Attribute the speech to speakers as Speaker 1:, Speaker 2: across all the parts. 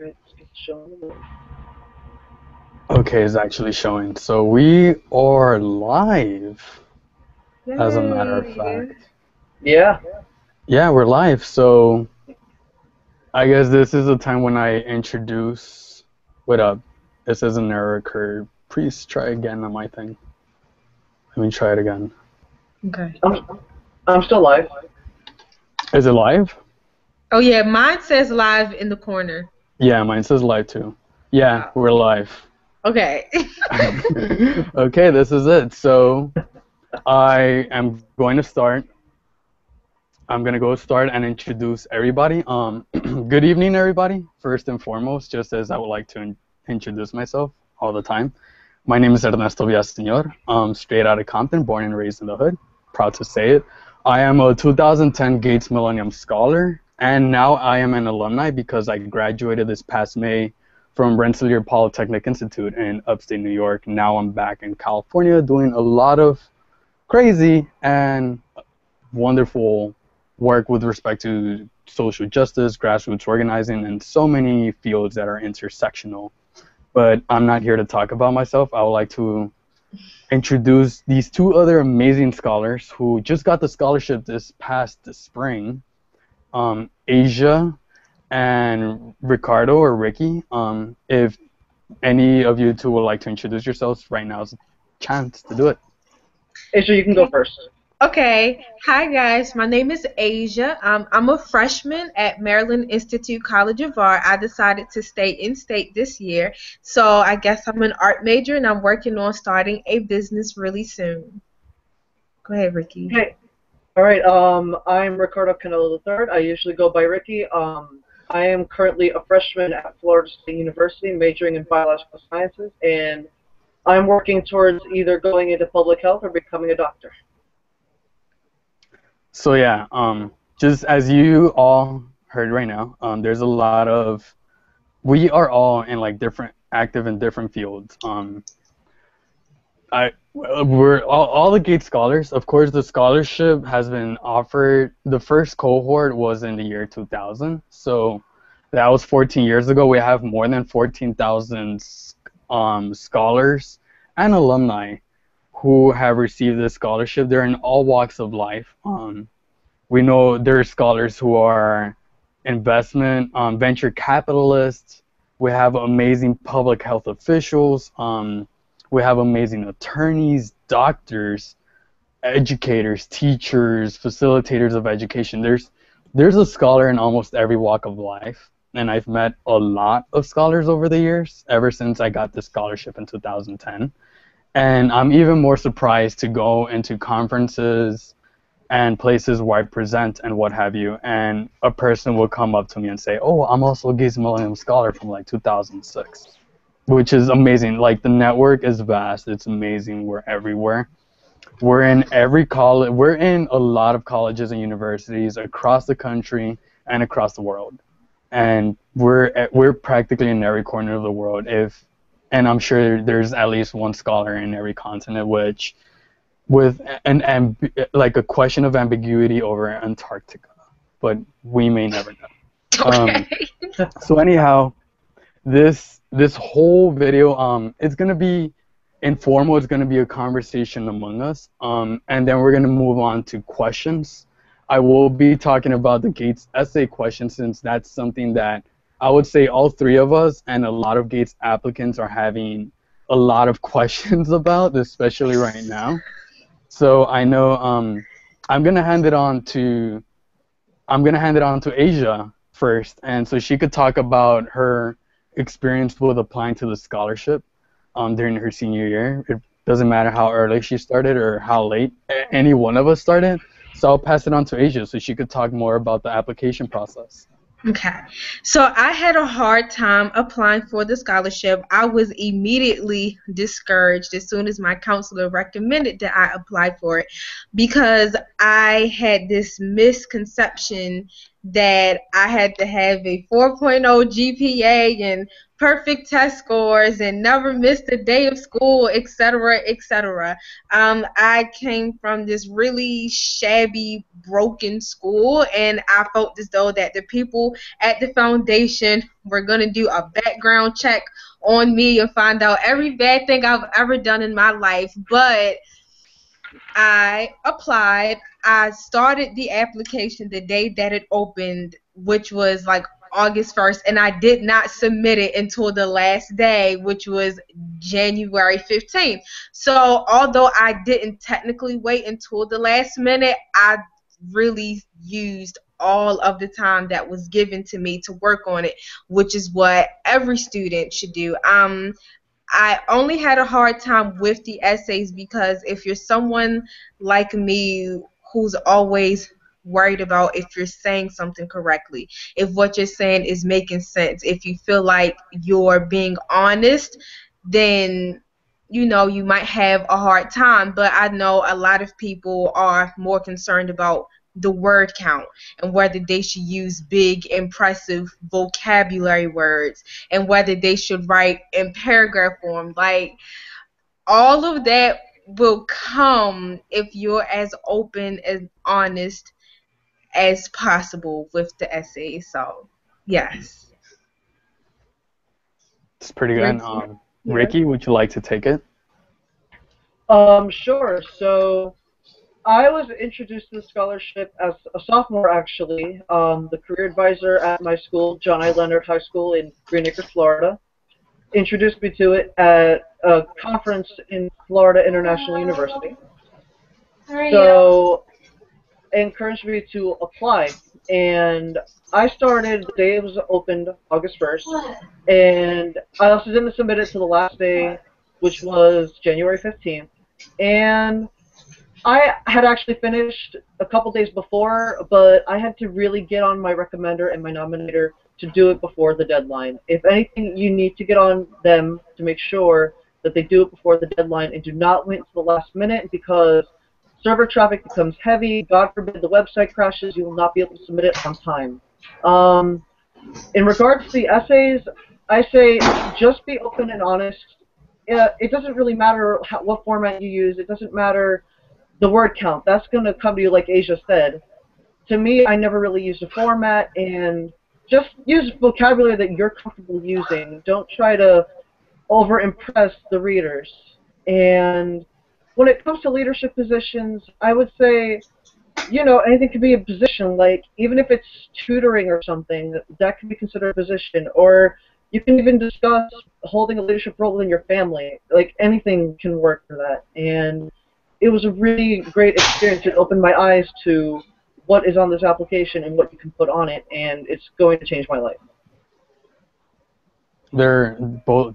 Speaker 1: It's showing.
Speaker 2: Okay, it's actually showing. So we are live, as a matter of
Speaker 3: Yay.
Speaker 2: fact.
Speaker 1: Yeah.
Speaker 2: Yeah, we're live. So I guess this is the time when I introduce. What up? This is an error occurred. Please try again on my thing. Let me try it again.
Speaker 3: Okay.
Speaker 1: I'm still live.
Speaker 2: Is it live?
Speaker 3: Oh yeah, mine says live in the corner.
Speaker 2: Yeah, mine says live too. Yeah, we're live.
Speaker 3: Okay.
Speaker 2: Okay, this is it. So I am going to start. I'm gonna go start and introduce everybody. Good evening, everybody. First and foremost, just as I would like to introduce myself all the time. My name is Ernesto Villaseñor. Straight out of Compton, born and raised in the hood. Proud to say it. I am a 2010 Gates Millennium Scholar, and now I am an alumni because I graduated this past May from Rensselaer Polytechnic Institute in upstate New York. Now I'm back in California doing a lot of crazy and wonderful work with respect to social justice, grassroots organizing, and so many fields that are intersectional. But I'm not here to talk about myself. I would like to introduce these two other amazing scholars who just got the scholarship this past spring, Asia and Ricardo or Ricky. If any of you two would like to introduce yourselves, right now is a chance to do it.
Speaker 1: Asia, you can go first.
Speaker 3: Okay. Hi guys, my name is Asia. I'm a freshman at Maryland Institute College of Art. I decided to stay in state this year, so I guess I'm an art major and I'm working on starting a business really soon. Go ahead, Ricky.
Speaker 1: Okay. All right. I'm Ricardo Canelo III. I usually go by Ricky. I am currently a freshman at Florida State University, majoring in biological sciences, and I'm working towards either going into public health or becoming a doctor.
Speaker 2: So yeah, just as you all heard right now, there's a lot of, we are all in like active in different fields. We're all the Gates scholars. Of course, the scholarship has been offered. The first cohort was in the year 2000, so that was 14 years ago. We have more than 14,000 scholars and alumni who have received this scholarship. They're in all walks of life. We know there are scholars who are investment, venture capitalists. We have amazing public health officials. We have amazing attorneys, doctors, educators, teachers, facilitators of education. There's a scholar in almost every walk of life, and I've met a lot of scholars over the years, ever since I got this scholarship in 2010. And I'm even more surprised to go into conferences and places where I present and what have you, and a person will come up to me and say, "Oh, I'm also a Gates Millennium Scholar from like 2006," which is amazing. Like, the network is vast. It's amazing. We're everywhere. We're in every college. We're in a lot of colleges and universities across the country and across the world, and we're practically in every corner of the world. And I'm sure there's at least one scholar in every continent, which with like a question of ambiguity over Antarctica, but we may never know.
Speaker 3: Okay.
Speaker 2: So anyhow, this whole video, it's gonna be informal. It's gonna be a conversation among us, and then we're gonna move on to questions. I will be talking about the Gates essay question, since that's something that I would say all three of us and a lot of Gates applicants are having a lot of questions about, especially right now. So I know I'm gonna hand it on to Asia first, and so she could talk about her experience with applying to the scholarship during her senior year. It doesn't matter how early she started or how late any one of us started. So I'll pass it on to Asia so she could talk more about the application process.
Speaker 3: Okay, so I had a hard time applying for the scholarship. I was immediately discouraged as soon as my counselor recommended that I apply for it, because I had this misconception that I had to have a 4.0 GPA and perfect test scores and never missed a day of school, etc., etc. I came from this really shabby, broken school, and I felt as though that the people at the foundation were going to do a background check on me and find out every bad thing I've ever done in my life. But I applied. I started the application the day that it opened, which was like August 1st, and I did not submit it until the last day, which was January 15th. So although I didn't technically wait until the last minute, I really used all of the time that was given to me to work on it, which is what every student should do. I only had a hard time with the essays because if you're someone like me who's always worried about if you're saying something correctly, if what you're saying is making sense, if you feel like you're being honest, then you might have a hard time. But I know a lot of people are more concerned about the word count and whether they should use big, impressive vocabulary words and whether they should write in paragraph form. Like, all of that will come if you're as open and honest as possible with the essay. So, yes.
Speaker 2: It's pretty good.
Speaker 3: Ricky?
Speaker 2: Ricky, would you like to take it?
Speaker 1: Sure. So I was introduced to the scholarship as a sophomore, actually. The career advisor at my school, John I. Leonard High School in Green Acres, Florida, introduced me to it at a conference in Florida International University. So encouraged me to apply, and I started the day it was opened, August 1st, and I also didn't submit it to the last day, which was January 15th, and I had actually finished a couple days before, but I had to really get on my recommender and my nominator to do it before the deadline. If anything, you need to get on them to make sure that they do it before the deadline and do not wait until the last minute, because server traffic becomes heavy. God forbid the website crashes, you will not be able to submit it on time. In regards to the essays, I say just be open and honest. It doesn't really matter what format you use. It doesn't matter the word count. That's going to come to you like Asia said. To me, I never really used a format, and just use vocabulary that you're comfortable using. Don't try to over-impress the readers. And when it comes to leadership positions, I would say, anything could be a position. Like, even if it's tutoring or something, that can be considered a position. Or you can even discuss holding a leadership role in your family. Like, anything can work for that. And it was a really great experience. It opened my eyes to what is on this application and what you can put on it, and it's going to change my life.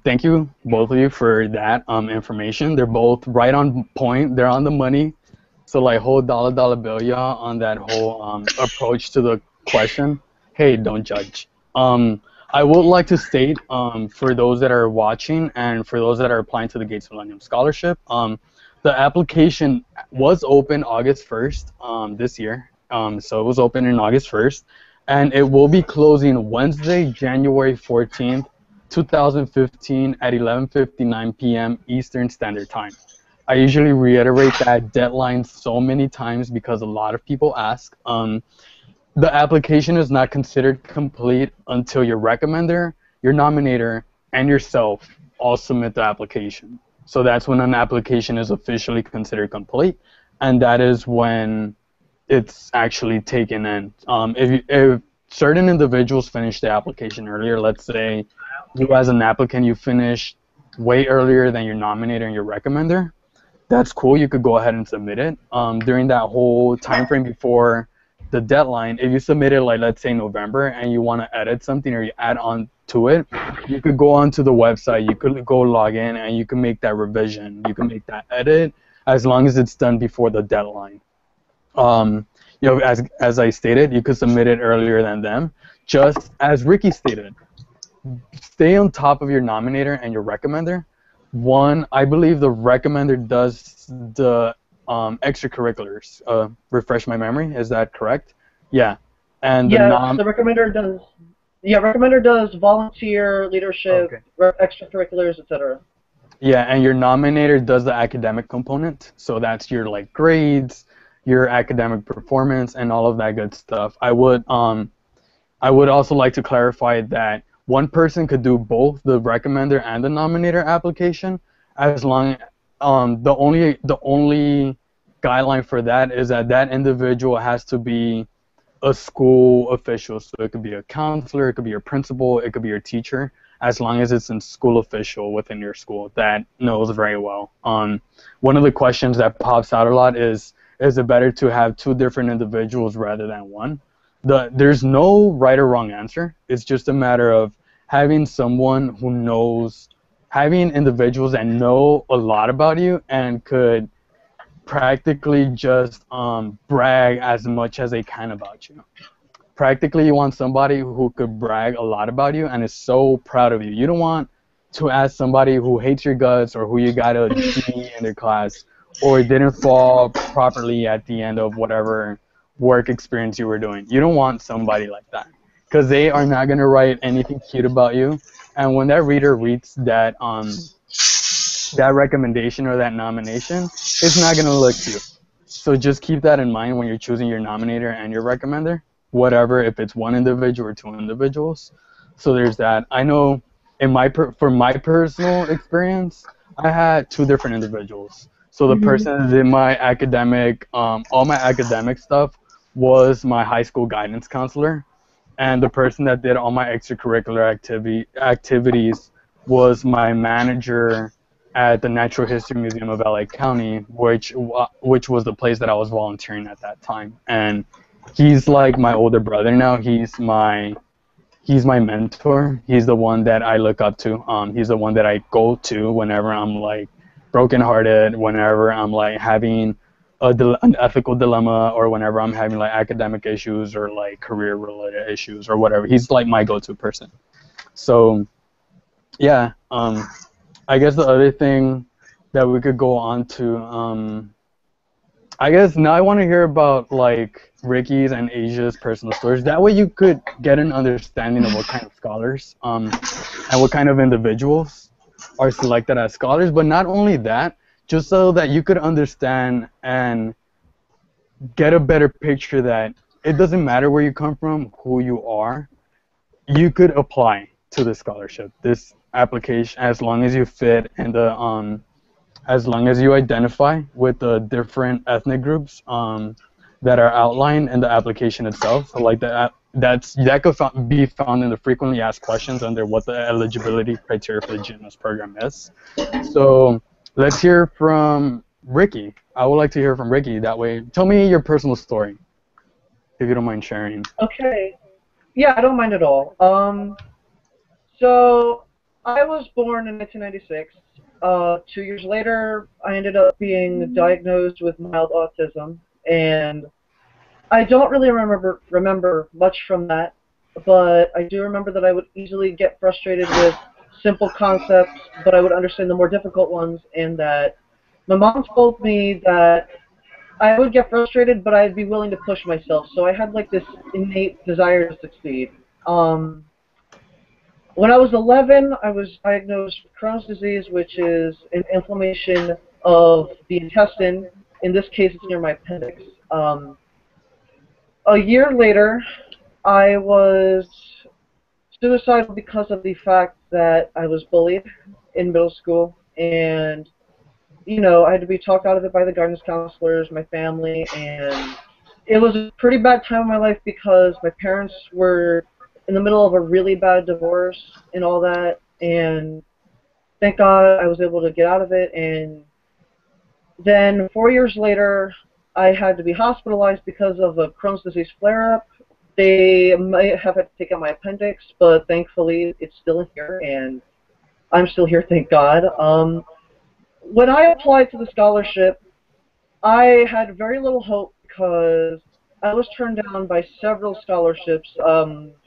Speaker 2: Thank you, both of you, for that information. They're both right on point. They're on the money. So, like, whole dollar bill, y'all, on that whole approach to the question. Hey, don't judge. I would like to state, for those that are watching and for those that are applying to the Gates Millennium Scholarship, the application was open August 1st this year. So it was open in August 1st, and it will be closing Wednesday, January 14th, 2015 at 11:59 p.m. Eastern Standard Time. I usually reiterate that deadline so many times because a lot of people ask. The application is not considered complete until your recommender, your nominator, and yourself all submit the application. So that's when an application is officially considered complete, and that is when it's actually taken in. If certain individuals finish the application earlier, let's say you as an applicant, you finish way earlier than your nominator and your recommender, that's cool. You could go ahead and submit it. During that whole time frame before the deadline, if you submit it, like, let's say November, and you want to edit something or you add on to it, you could go onto the website, you could go log in, and you can make that revision. You can make that edit as long as it's done before the deadline. As I stated, you could submit it earlier than them. Just as Ricky stated, stay on top of your nominator and your recommender. One, I believe the recommender does the extracurriculars. Refresh my memory. Is that correct? Yeah. And
Speaker 1: the recommender does Yeah, recommender does volunteer, leadership,
Speaker 2: Okay.
Speaker 1: extracurriculars, etc.
Speaker 2: Yeah, and your nominator does the academic component. So that's your like grades, your academic performance, and all of that good stuff. I would also like to clarify that one person could do both the recommender and the nominator application, as long the only guideline for that is that that individual has to be a school official. So it could be a counselor, it could be your principal, it could be your teacher, as long as it's a school official within your school that knows very well. One of the questions that pops out a lot is it better to have two different individuals rather than one? There's no right or wrong answer. It's just a matter of having someone who knows, having individuals that know a lot about you and could practically just brag as much as they can about you. Practically, you want somebody who could brag a lot about you and is so proud of you. You don't want to ask somebody who hates your guts or who you got a D in their class or didn't fall properly at the end of whatever work experience you were doing. You don't want somebody like that because they are not going to write anything cute about you. And when that reader reads that recommendation or that nomination, it's not going to look cute. So just keep that in mind when you're choosing your nominator and your recommender, whatever, if it's one individual or two individuals. So there's that. I know for my personal experience, I had two different individuals. So the person that did my all my academic stuff was my high school guidance counselor, and the person that did all my extracurricular activities was my manager at the Natural History Museum of LA County, which was the place that I was volunteering at that time. And he's like my older brother now. He's my mentor. He's the one that I look up to. He's the one that I go to whenever I'm like brokenhearted, whenever I'm like having an ethical dilemma, or whenever I'm having like academic issues or like career related issues or whatever. He's like my go-to person. So yeah, I guess the other thing that we could go on to, I guess now I want to hear about like Ricky's and Asia's personal stories. That way you could get an understanding of what kind of scholars and what kind of individuals are selected as scholars. But not only that, just so that you could understand and get a better picture that it doesn't matter where you come from, who you are, you could apply to the scholarship. This application, as long as you fit in the as long as you identify with the different ethnic groups that are outlined in the application itself. So like that could be found in the frequently asked questions under what the eligibility criteria for the GMS program is. So let's hear from Ricky. I would like to hear from Ricky. That way, tell me your personal story, if you don't mind sharing.
Speaker 1: Okay. Yeah, I don't mind at all. So I was born in 1996. 2 years later, I ended up being diagnosed with mild autism, and I don't really remember much from that, but I do remember that I would easily get frustrated with simple concepts, but I would understand the more difficult ones, and that my mom told me that I would get frustrated, but I'd be willing to push myself. So I had like this innate desire to succeed. When I was 11, I was diagnosed with Crohn's disease, which is an inflammation of the intestine. In this case, it's near my appendix. A year later, I was suicidal because of the fact that I was bullied in middle school, and you know, I had to be talked out of it by the guidance counselors, my family, and it was a pretty bad time in my life because my parents were in the middle of a really bad divorce and all that, and thank God I was able to get out of it. And then 4 years later, I had to be hospitalized because of a Crohn's disease flare-up. They might have had to take out my appendix, but thankfully it's still in here, and I'm still here, thank God. When I applied to the scholarship, I had very little hope because I was turned down by several scholarships,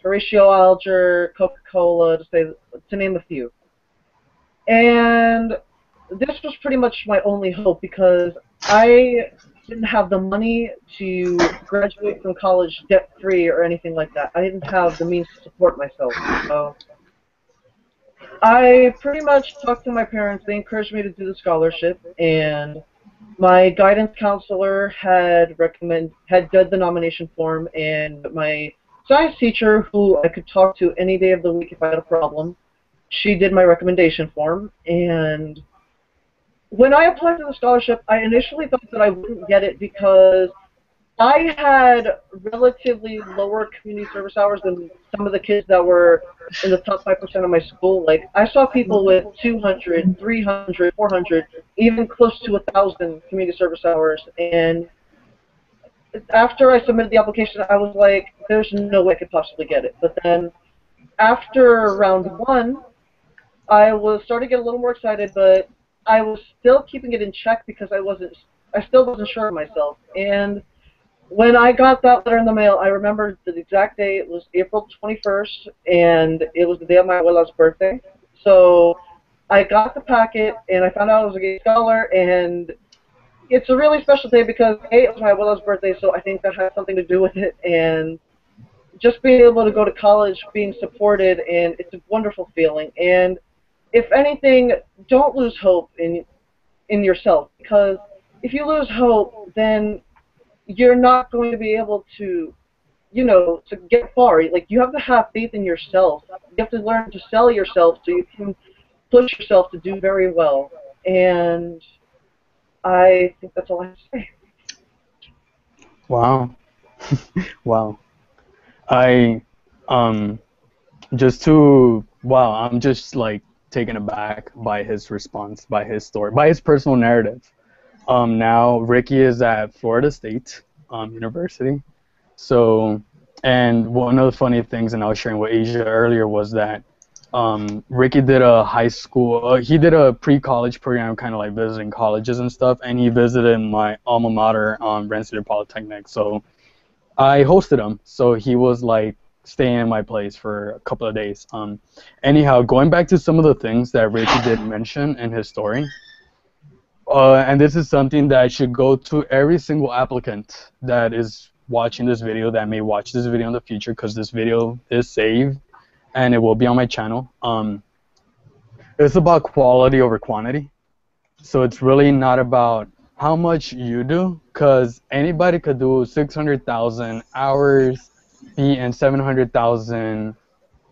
Speaker 1: Horatio Alger, Coca-Cola, to name a few. And this was pretty much my only hope because I didn't have the money to graduate from college debt-free or anything like that. I didn't have the means to support myself. So I pretty much talked to my parents. They encouraged me to do the scholarship, and my guidance counselor had done the nomination form, and my science teacher, who I could talk to any day of the week if I had a problem, she did my recommendation form. And when I applied for the scholarship, I initially thought that I wouldn't get it because I had relatively lower community service hours than some of the kids that were in the top 5% of my school. Like, I saw people with 200, 300, 400, even close to 1,000 community service hours. And after I submitted the application, I was like, there's no way I could possibly get it. But then after round one, I was starting to get a little more excited, but I was still keeping it in check because I still wasn't sure of myself. And when I got that letter in the mail, I remember the exact day. It was April 21st, and it was the day of my abuela's birthday. So I got the packet, and I found out I was a Gates Scholar, and it's a really special day because, A, it was my abuela's birthday, so I think that has something to do with it, and just being able to go to college, being supported, and it's a wonderful feeling. And if anything, don't lose hope in yourself, because if you lose hope, then you're not going to be able to, to get far. Like, you have to have faith in yourself. You have to learn to sell yourself so you can push yourself to do very well. And I think that's all I have to say.
Speaker 2: Wow. Wow. I'm just like taken aback by his response, by his story, by his personal narrative. Now Ricky is at Florida State University. So, and one of the funny things, and I was sharing with Asia earlier, was that Ricky did a high school, he did a pre-college program, kind of like visiting colleges and stuff, and he visited my alma mater, Rensselaer Polytechnic. So I hosted him, so he was like staying in my place for a couple of days. Anyhow, going back to some of the things that Ricky did mention in his story, and this is something that should go to every single applicant that is watching this video, that may watch this video in the future, because this video is saved and it will be on my channel. It's about quality over quantity. So it's really not about how much you do, because anybody could do 600,000 hours, be in 700,000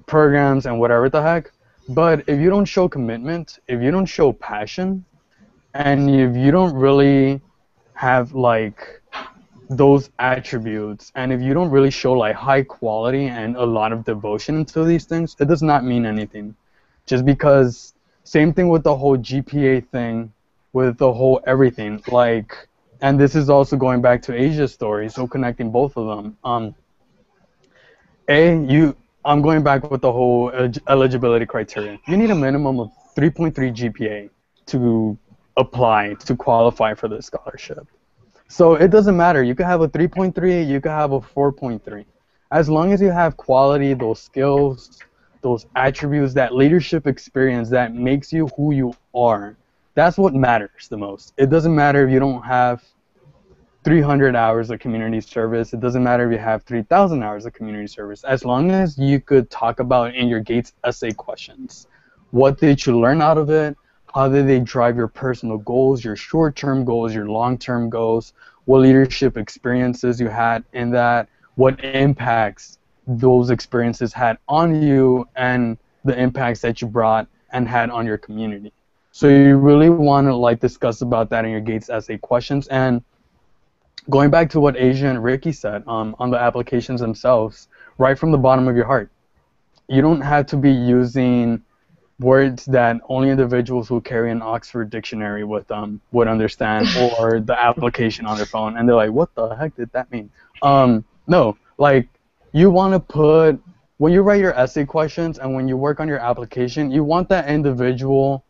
Speaker 2: programs and whatever the heck. But if you don't show commitment, if you don't show passion, and if you don't really have like those attributes, and if you don't really show like high quality and a lot of devotion into these things, it does not mean anything. Just because, same thing with the whole GPA thing, with the whole everything, like, and this is also going back to Asia's story, so connecting both of them. I'm going back with the whole eligibility criteria. You need a minimum of 3.3 GPA to apply, to qualify for this scholarship. So it doesn't matter. You could have a 3.3, you could have a 4.3. As long as you have quality, those skills, those attributes, that leadership experience that makes you who you are, that's what matters the most. It doesn't matter if you don't have 300 hours of community service. It doesn't matter if you have 3,000 hours of community service. As long as you could talk about in your Gates essay questions, what did you learn out of it? How did they drive your personal goals, your short-term goals, your long-term goals? What leadership experiences you had in that? What impacts those experiences had on you, and the impacts that you brought and had on your community? So you really want to like discuss about that in your Gates essay questions. And going back to what Asia and Ricky said on the applications themselves, right from the bottom of your heart. You don't have to be using words that only individuals who carry an Oxford dictionary with them would understand, or the application on their phone, and they're like, what the heck did that mean? No, like, you want to put, when you write your essay questions and when you work on your application, you want that individual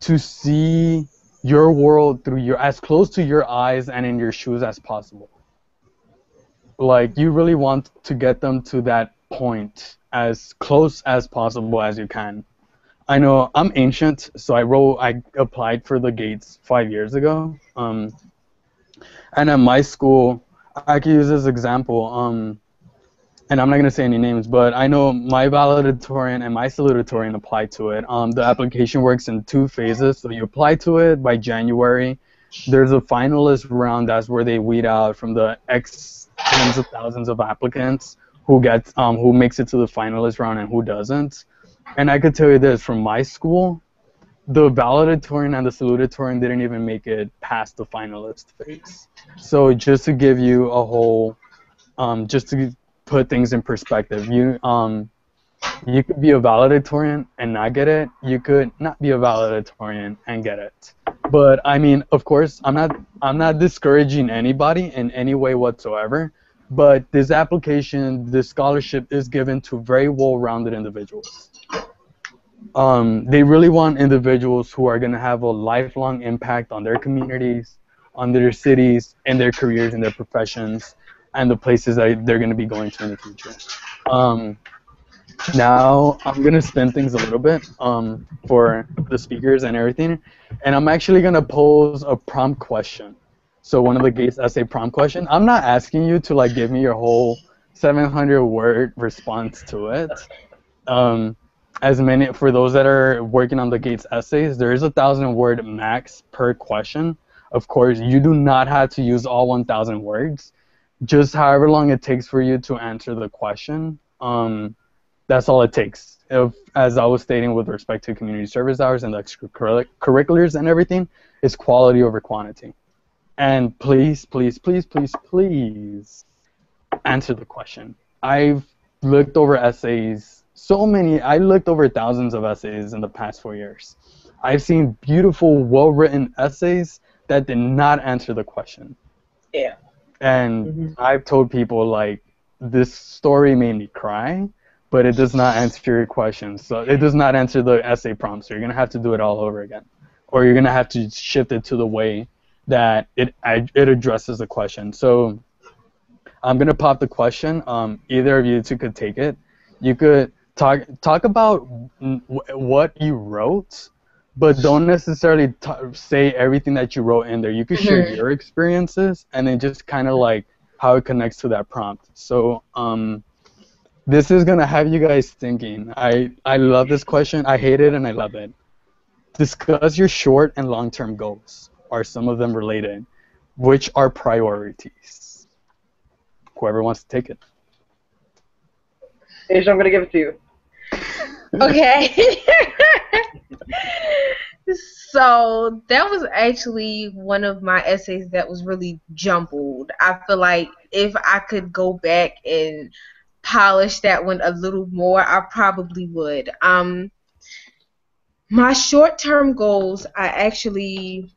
Speaker 2: to see your world through your, as close to your eyes and in your shoes as possible. Like, you really want to get them to that point as close as possible as you can. I know I'm ancient, so I applied for the Gates 5 years ago. And at my school, I could use this example. And I'm not going to say any names, but I know my valedictorian and my salutatorian apply to it. The application works in 2 phases. So you apply to it by January. There's a finalist round. That's where they weed out from the X tens of thousands of applicants who makes it to the finalist round and who doesn't. And I could tell you this, from my school, the valedictorian and the salutatorian didn't even make it past the finalist phase. So just to give you a whole, just to put things in perspective, you could be a valedictorian and not get it. You could not be a valedictorian and get it. But I mean, of course, I'm not discouraging anybody in any way whatsoever. But this application, this scholarship, is given to very well-rounded individuals. They really want individuals who are going to have a lifelong impact on their communities, on their cities, and their careers and their professions, and the places that they're going to be going to in the future. Now I'm going to spin things a little bit for the speakers and everything, and I'm actually going to pose a prompt question. So one of the Gates essay prompt question. I'm not asking you to like give me your whole 700-word response to it. For those that are working on the Gates essays, there is a 1,000-word max per question. Of course, you do not have to use all 1,000 words. Just however long it takes for you to answer the question, that's all it takes. As I was stating with respect to community service hours and the extracurriculars and everything, it's quality over quantity. And please, please, please, please, please answer the question. I've looked over essays, I looked over thousands of essays in the past 4 years. I've seen beautiful, well-written essays that did not answer the question.
Speaker 3: Yeah.
Speaker 2: And I've told people, like, this story made me cry, but it does not answer your question. So it does not answer the essay prompt. So you're going to have to do it all over again. Or you're going to have to shift it to the way that it addresses the question. So I'm going to pop the question. Either of you two could take it. You could talk about what you wrote, but don't necessarily say everything that you wrote in there. You could share your experiences and then just kind of like how it connects to that prompt. So this is going to have you guys thinking. I love this question. I hate it and I love it. Discuss your short and long-term goals. Are some of them related? Which are priorities? Whoever wants to take it.
Speaker 1: Asia, I'm going to give it to you.
Speaker 3: Okay. So that was actually one of my essays that was really jumbled. I feel like if I could go back and polish that one a little more, I probably would. My short-term goals, I actually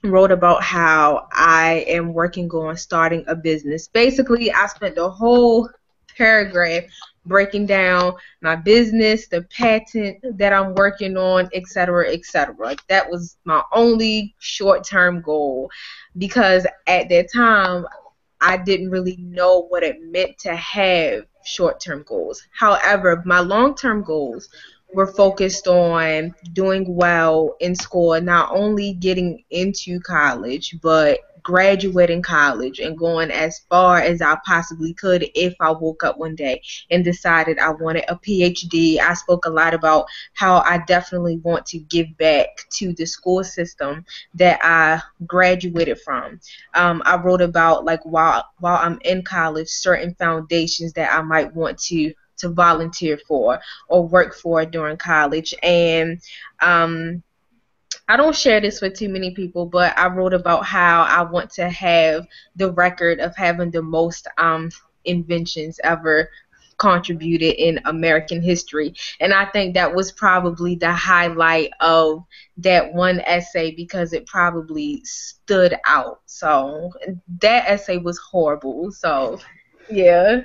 Speaker 3: wrote about how I am working on starting a business. Basically, I spent the whole paragraph breaking down my business, the patent that I'm working on, etc., etc. That was my only short-term goal, because at that time I didn't really know what it meant to have short-term goals. However, my long-term goals were focused on doing well in school, not only getting into college, but graduating college and going as far as I possibly could if I woke up one day and decided I wanted a PhD. I spoke a lot about how I definitely want to give back to the school system that I graduated from. I wrote about, like, while I'm in college, certain foundations that I might want to volunteer for or work for during college. And I don't share this with too many people, but I wrote about how I want to have the record of having the most inventions ever contributed in American history. And I think that was probably the highlight of that one essay, because it probably stood out. So that essay was horrible. So yeah.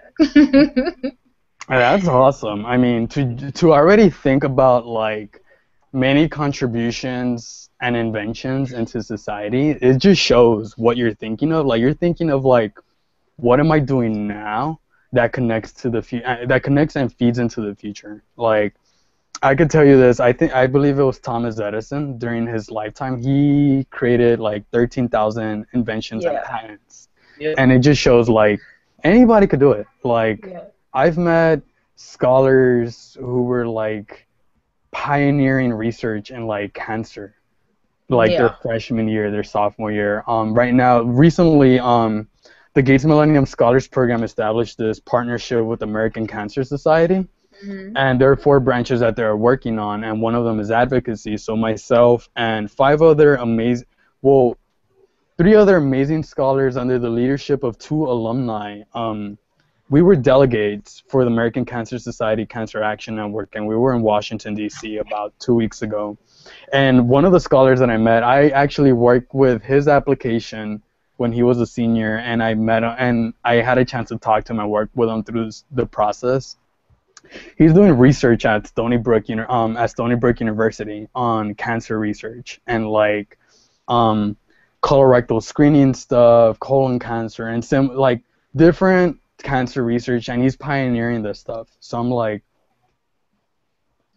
Speaker 2: That's awesome. I mean, to already think about like many contributions and inventions into society, it just shows what you're thinking of. Like, you're thinking of like, what am I doing now that connects to that connects and feeds into the future? Like, I could tell you this. I believe it was Thomas Edison during his lifetime. He created like 13,000 inventions and
Speaker 3: Yeah.
Speaker 2: patents,
Speaker 1: Yep.
Speaker 2: and it just shows like anybody could do it. Like
Speaker 3: Yeah.
Speaker 2: I've met scholars who were like pioneering research in like cancer, like their
Speaker 3: Yeah.
Speaker 2: freshman year, their sophomore year. Right now, recently, the Gates Millennium Scholars Program established this partnership with American Cancer Society.
Speaker 3: Hmm.
Speaker 2: And there are four branches that they're working on, and one of them is advocacy. So myself and well, three other amazing scholars under the leadership of two alumni, we were delegates for the American Cancer Society Cancer Action Network, and we were in Washington, D.C. about 2 weeks ago. And one of the scholars that I met, I actually worked with his application when he was a senior, and I met him, and I had a chance to talk to him and work with him through the process. He's doing research at Stony Brook University on cancer research and like colorectal screening stuff, colon cancer, and some like different cancer research, and he's pioneering this stuff. So I'm like,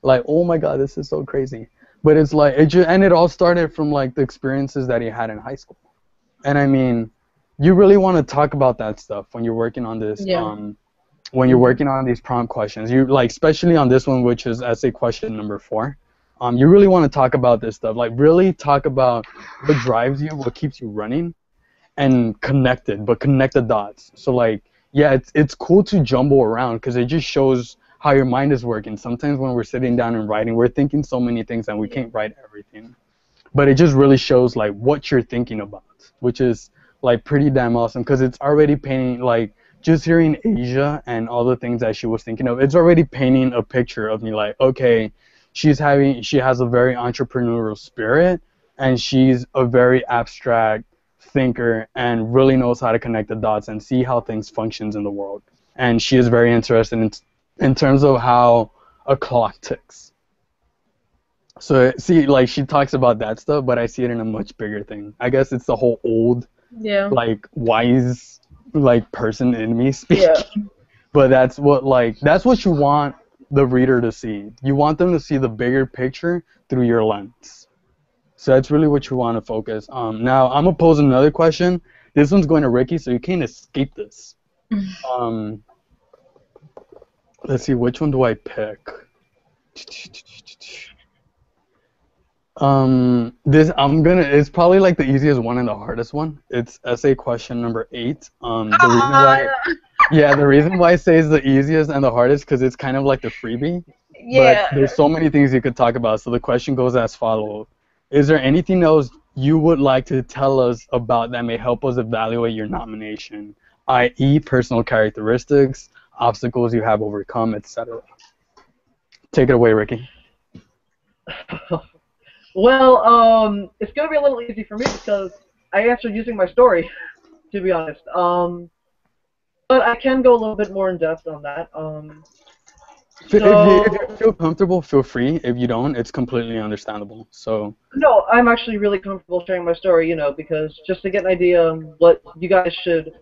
Speaker 2: oh my God, this is so crazy. But it's like and it all started from like the experiences that he had in high school. And I mean, you really want to talk about that stuff when you're working on this.
Speaker 3: Yeah.
Speaker 2: When you're working on these prompt questions, you like, especially on this one, which is essay question number 4. You really want to talk about this stuff. Like, really talk about what drives you, what keeps you running, and connect the dots. So like, yeah, it's cool to jumble around because it just shows how your mind is working. Sometimes when we're sitting down and writing, we're thinking so many things and we can't write everything. But it just really shows like what you're thinking about, which is like pretty damn awesome because it's already painting like just hearing Asia and all the things that she was thinking of. It's already painting a picture of me like, okay, she has a very entrepreneurial spirit and she's a very abstract thinker and really knows how to connect the dots and see how things functions in the world. And she is very interested in terms of how a clock ticks. So see, like she talks about that stuff, but I see it in a much bigger thing. I guess it's the whole old,
Speaker 3: Yeah.
Speaker 2: like wise, like person in me speaking.
Speaker 3: Yeah.
Speaker 2: But that's what you want the reader to see. You want them to see the bigger picture through your lens. So that's really what you want to focus. Now I'm gonna pose another question. This one's going to Ricky, so you can't escape this. Let's see, which one do I pick? It's probably like the easiest one and the hardest one. It's essay question number 8. The reason why I say it's the easiest and the hardest because it's kind of like the freebie. But
Speaker 3: Yeah.
Speaker 2: there's so many things you could talk about. So the question goes as follows: is there anything else you would like to tell us about that may help us evaluate your nomination, i.e., personal characteristics, obstacles you have overcome, etc.? Take it away, Ricky.
Speaker 1: Well, it's gonna be a little easy for me because I answered using my story, to be honest. But I can go a little bit more in depth on that.
Speaker 2: If you feel comfortable, feel free. If you don't, it's completely understandable. So
Speaker 1: No, I'm actually really comfortable sharing my story, because just to get an idea on what you guys should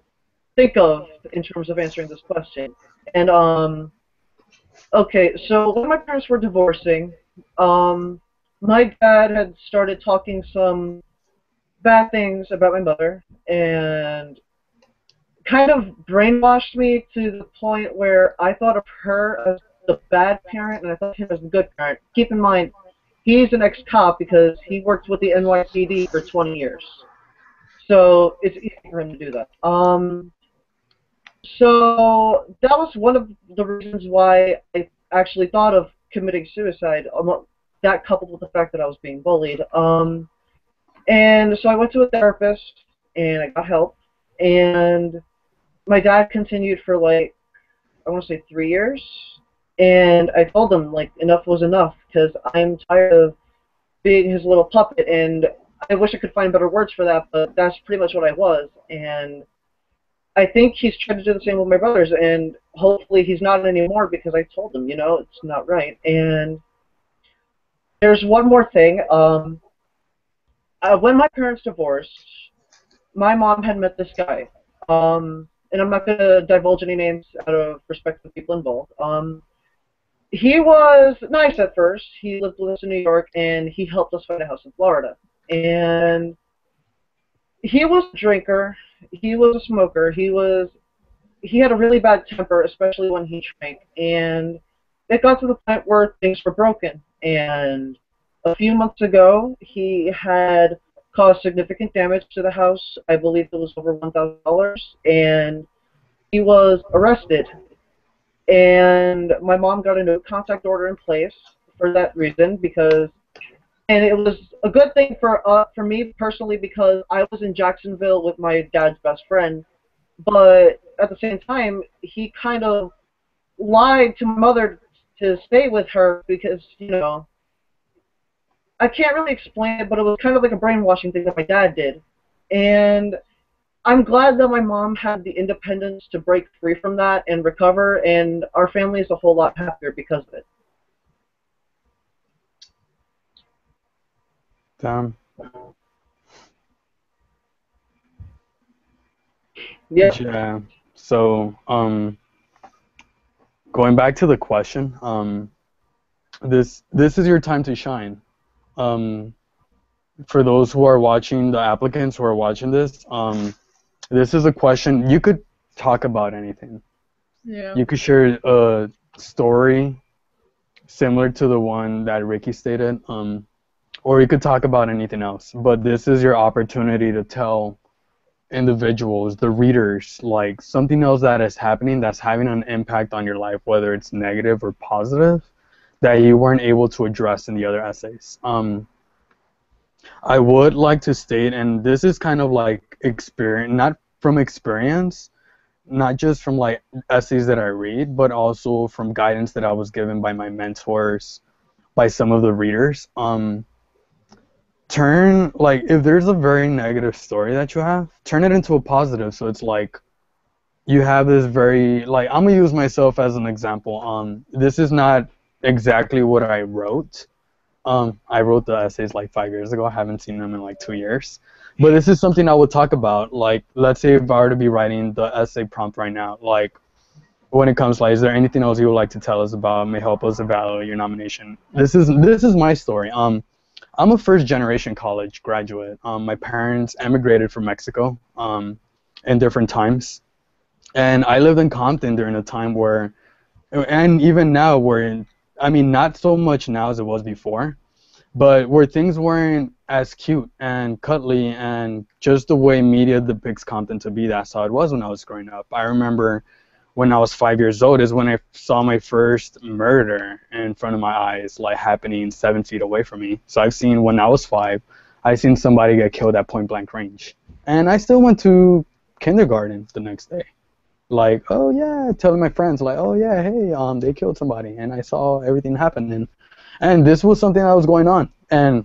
Speaker 1: think of in terms of answering this question. And okay, so when my parents were divorcing, my dad had started talking some bad things about my mother and kind of brainwashed me to the point where I thought of her as the bad parent and I thought him as the good parent. Keep in mind, he's an ex-cop because he worked with the NYPD for 20 years. So it's easy for him to do that. So that was one of the reasons why I actually thought of committing suicide, that coupled with the fact that I was being bullied. And so I went to a therapist and I got help. And my dad continued for like, I want to say 3 years. And I told him, like, enough was enough because I'm tired of being his little puppet. And I wish I could find better words for that, but that's pretty much what I was. And I think he's trying to do the same with my brothers, and hopefully he's not anymore because I told him, it's not right. And there's one more thing. When my parents divorced, my mom had met this guy. And I'm not going to divulge any names out of respect to the people involved. He was nice at first. He lived with us in New York, and he helped us find a house in Florida. And he was a drinker. He was a smoker. He had a really bad temper, especially when he drank. And it got to the point where things were broken. And a few months ago, he had caused significant damage to the house. I believe it was over $1,000, and he was arrested. And my mom got a no contact order in place for that reason, because, and it was a good thing for me personally, because I was in Jacksonville with my dad's best friend, but at the same time he kind of lied to my mother to stay with her, because, you know, I can't really explain it, but it was kind of like a brainwashing thing that my dad did. And I'm glad that my mom had the independence to break free from that and recover, and our family is a whole lot happier because of it.
Speaker 2: Damn.
Speaker 1: Yeah.
Speaker 2: Yeah. So, going back to the question, this is your time to shine. Um, for those who are watching, the applicants who are watching this, this is a question you could talk about anything.
Speaker 3: Yeah.
Speaker 2: You could share a story similar to the one that Ricky stated, or you could talk about anything else. But this is your opportunity to tell individuals, the readers, like something else that is happening that's having an impact on your life, whether it's negative or positive, that you weren't able to address in the other essays. I would like to state, and this is kind of like experience, not from experience, not just from like essays that I read, but also from guidance that I was given by my mentors, by some of the readers. Turn, like, if there's a very negative story that you have, turn it into a positive. So it's like you have this very, like, I'm gonna use myself as an example. This is not exactly what I wrote. I wrote the essays like 5 years ago. I haven't seen them in like 2 years. But this is something I would talk about. Like, let's say if I were to be writing the essay prompt right now, like, when it comes, like, is there anything else you would like to tell us about, may help us evaluate your nomination? This is my story. I'm a first-generation college graduate. My parents emigrated from Mexico in different times. And I lived in Compton during a time where, and even now, I mean, not so much now as it was before, but where things weren't as cute and cuddly, and just the way media depicts Compton to be, that's how it was when I was growing up. I remember when I was 5 years old is when I saw my first murder in front of my eyes, like happening 7 feet away from me. So I've seen, when I was 5, I seen somebody get killed at point blank range. And I still went to kindergarten the next day. Like, oh yeah, telling my friends, like, oh yeah, hey, they killed somebody, and I saw everything happen, and this was something that was going on, and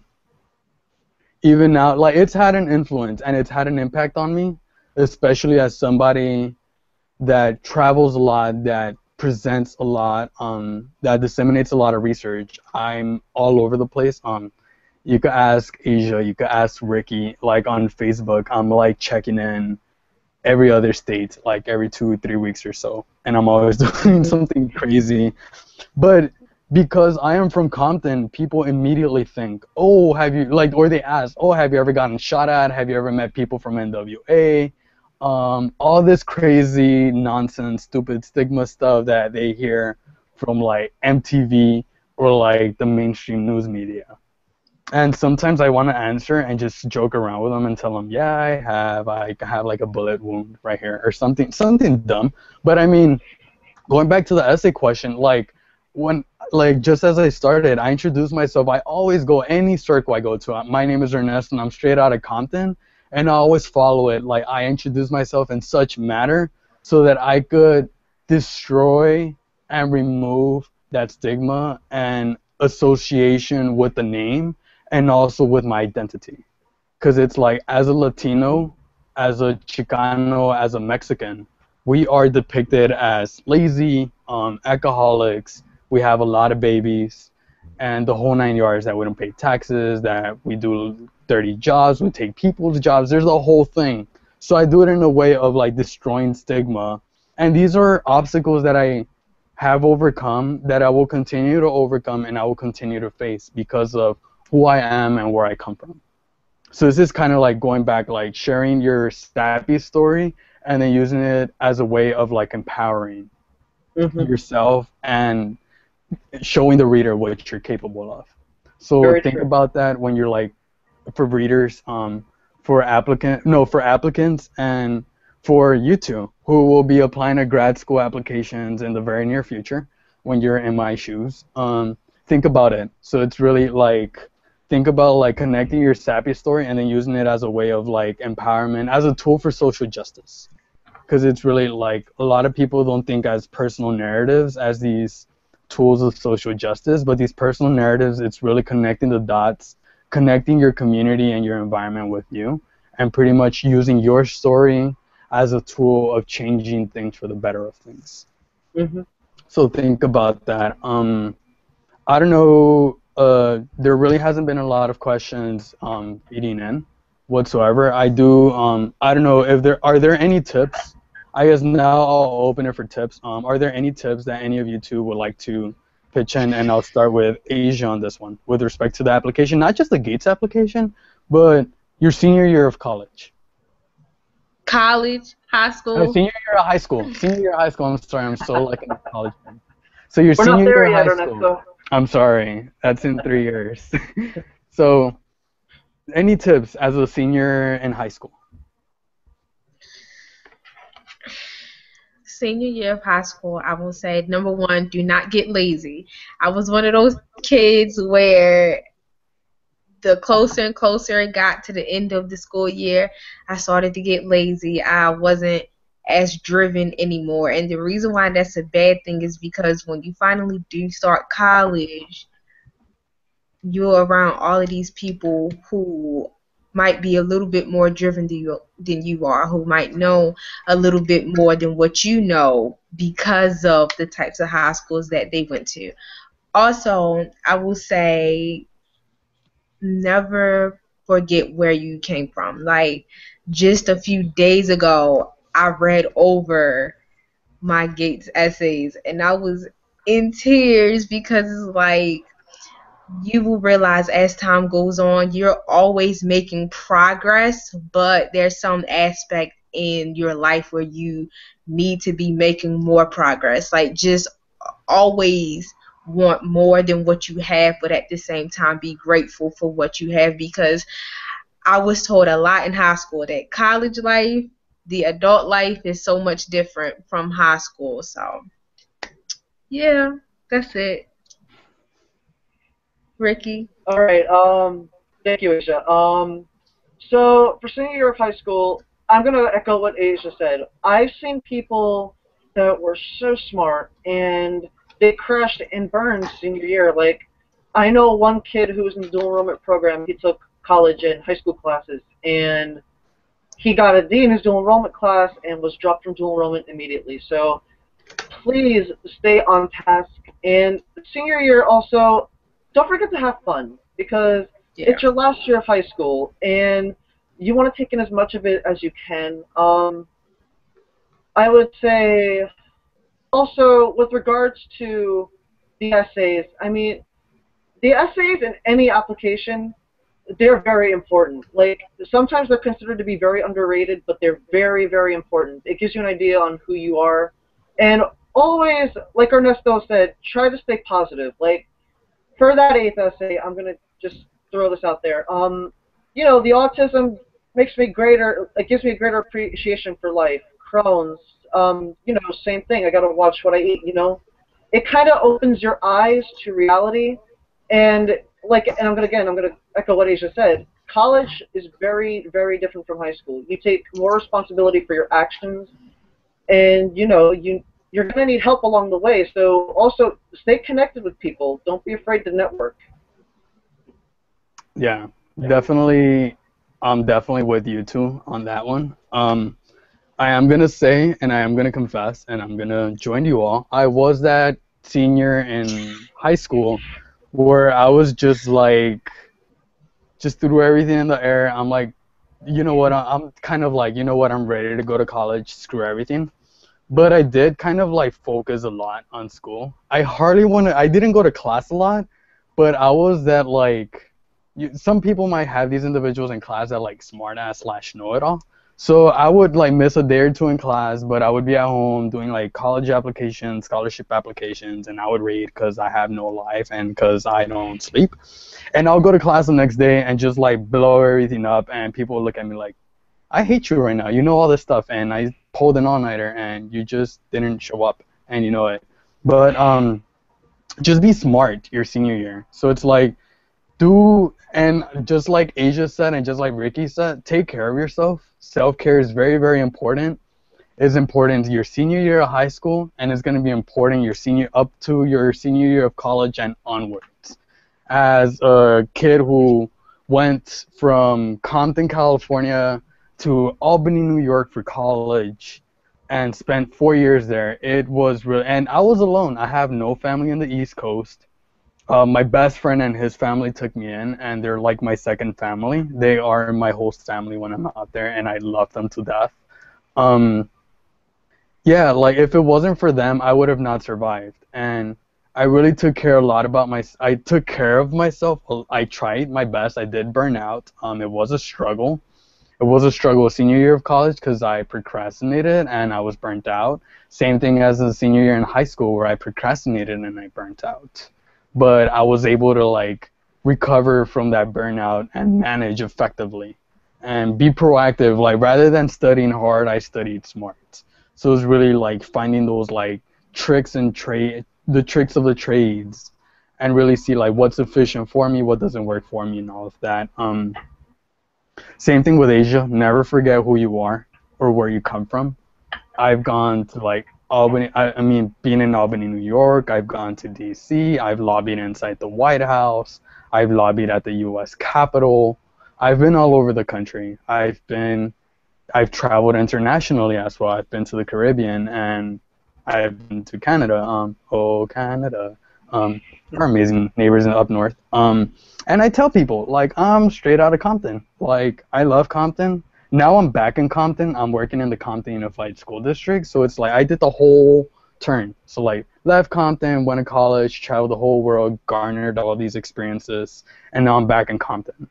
Speaker 2: even now, like, it's had an influence and it's had an impact on me, especially as somebody that travels a lot, that presents a lot, that disseminates a lot of research. I'm all over the place. You could ask Asia, you could ask Ricky, like on Facebook, I'm like checking in every other state, like every 2 or 3 weeks or so, and I'm always doing something crazy. But because I am from Compton, people immediately think, oh, have you, like, or they ask, oh, have you ever gotten shot at? Have you ever met people from NWA? All this crazy nonsense, stupid stigma stuff that they hear from like MTV or like the mainstream news media. And sometimes I want to answer and just joke around with them and tell them, yeah, I have like a bullet wound right here or something dumb. But I mean, going back to the essay question, like when, like, just as I started, I introduced myself. I always go any circle I go to. My name is Ernesto, and I'm straight out of Compton, and I always follow it. Like, I introduce myself in such manner so that I could destroy and remove that stigma and association with the name and also with my identity. Because it's like, as a Latino, as a Chicano, as a Mexican, we are depicted as lazy, alcoholics. We have a lot of babies, and the whole 9 yards, that we don't pay taxes, that we do dirty jobs, we take people's jobs. There's a whole thing. So I do it in a way of like destroying stigma. And these are obstacles that I have overcome, that I will continue to overcome, and I will continue to face because of who I am and where I come from. So this is kind of like going back, like sharing your sappy story and then using it as a way of like empowering yourself and showing the reader what you're capable of. So
Speaker 1: Very
Speaker 2: think
Speaker 1: true.
Speaker 2: about that when you're like, for readers, for applicants, and for you two who will be applying to grad school applications in the very near future when you're in my shoes. Think about it. So it's really like, think about like connecting your sappy story and then using it as a way of like empowerment, as a tool for social justice. Because it's really like, a lot of people don't think as personal narratives as these tools of social justice, but these personal narratives, it's really connecting the dots, connecting your community and your environment with you, and pretty much using your story as a tool of changing things for the better of things. So think about that. I don't know, there really hasn't been a lot of questions feeding in whatsoever. I don't know if are there any tips? I guess now I'll open it for tips. Are there any tips that any of you two would like to pitch in? And I'll start with Asia on this one, with respect to the application, not just the Gates application, but your senior year of college.
Speaker 3: College, high school.
Speaker 2: Senior year of high school. Senior year of high school. I'm sorry, I'm so like a college man. So your
Speaker 1: We're
Speaker 2: senior
Speaker 1: not there
Speaker 2: year of
Speaker 1: yet,
Speaker 2: high
Speaker 1: Ernesto.
Speaker 2: school. I'm sorry, that's in 3 years. So, any tips as a senior in high school?
Speaker 3: Senior year of high school, I will say, number one, do not get lazy. I was one of those kids where the closer and closer it got to the end of the school year, I started to get lazy. I wasn't as driven anymore. And the reason why that's a bad thing is because when you finally do start college, you're around all of these people who might be a little bit more driven than you are, who might know a little bit more than what you know because of the types of high schools that they went to. Also, I will say never forget where you came from. Like, just a few days ago, I read over my Gates essays and I was in tears because it's like, you will realize as time goes on, you're always making progress, but there's some aspect in your life where you need to be making more progress. Like, just always want more than what you have, but at the same time be grateful for what you have, because I was told a lot in high school that college life, the adult life, is so much different from high school. So yeah, that's it. Ricky.
Speaker 1: All right. Thank you, Asia. So for senior year of high school, I'm gonna echo what Asia said. I've seen people that were so smart and they crashed and burned senior year. Like, I know one kid who was in the dual enrollment program. He took college and high school classes, and he got a D in his dual enrollment class and was dropped from dual enrollment immediately. So please stay on task. And senior year also, don't forget to have fun, because it's your last year of high school and you want to take in as much of it as you can. I would say also, with regards to the essays, I mean, the essays in any application, they're very important. Like, sometimes they're considered to be very underrated, but they're very, very important. It gives you an idea on who you are. And always, like Ernesto said, try to stay positive. Like, for that 8th essay, I'm going to just throw this out there. You know, the autism makes me greater, it gives me a greater appreciation for life. Crohn's, you know, same thing. I got to watch what I eat, you know. It kind of opens your eyes to reality. And like, and I'm going to echo what Asia said. College is very, very different from high school. You take more responsibility for your actions, and you know, you're going to need help along the way. So also stay connected with people. Don't be afraid to network.
Speaker 2: Yeah, definitely. I'm definitely with you two on that one. I am going to say, and I am going to confess, and I'm going to join you all. I was that senior in high school where I was just like, just threw everything in the air. I'm like, you know what, I'm kind of like, you know what, I'm ready to go to college, screw everything. but I did kind of like focus a lot on school. I didn't go to class a lot, but I was that like, some people might have these individuals in class that like smart ass slash know it all. So I would like miss a day or two in class, but I would be at home doing like college applications, scholarship applications, and I would read because I have no life and because I don't sleep. And I'll go to class the next day and just like blow everything up, and people would look at me like, I hate you right now. You know all this stuff, and I pulled an all-nighter, and you just didn't show up, and you know it. But just be smart your senior year. So it's like, and just like Asia said, and just like Ricky said, take care of yourself. Self-care is very, very important. It's important your senior year of high school, and it's going to be important up to your senior year of college and onwards. As a kid who went from Compton, California to Albany, New York for college and spent 4 years there, it was real. And I was alone. I have no family in the East Coast. My best friend and his family took me in, and they're like my second family. They are my host family when I'm out there, and I love them to death. Yeah, like if it wasn't for them, I would have not survived. And I really took care I took care of myself. I tried my best. I did burn out. It was a struggle. It was a struggle senior year of college because I procrastinated and I was burnt out. Same thing as a senior year in high school where I procrastinated and I burnt out. But I was able to like recover from that burnout and manage effectively and be proactive. Like rather than studying hard, I studied smart. So it's really like finding those like tricks and the tricks of the trades, and really see like what's efficient for me, what doesn't work for me, and all of that. Same thing with Asia. Never forget who you are or where you come from. I've gone to like Albany. I mean, being in Albany, New York. I've gone to D.C. I've lobbied inside the White House. I've lobbied at the U.S. Capitol. I've been all over the country. I've traveled internationally as well. I've been to the Caribbean and I've been to Canada. Canada. Our amazing neighbors up north. And I tell people, like, I'm straight out of Compton. Like, I love Compton. Now I'm back in Compton. I'm working in the Compton Unified School District. So it's like I did the whole turn. So, like, left Compton, went to college, traveled the whole world, garnered all these experiences. And now I'm back in Compton,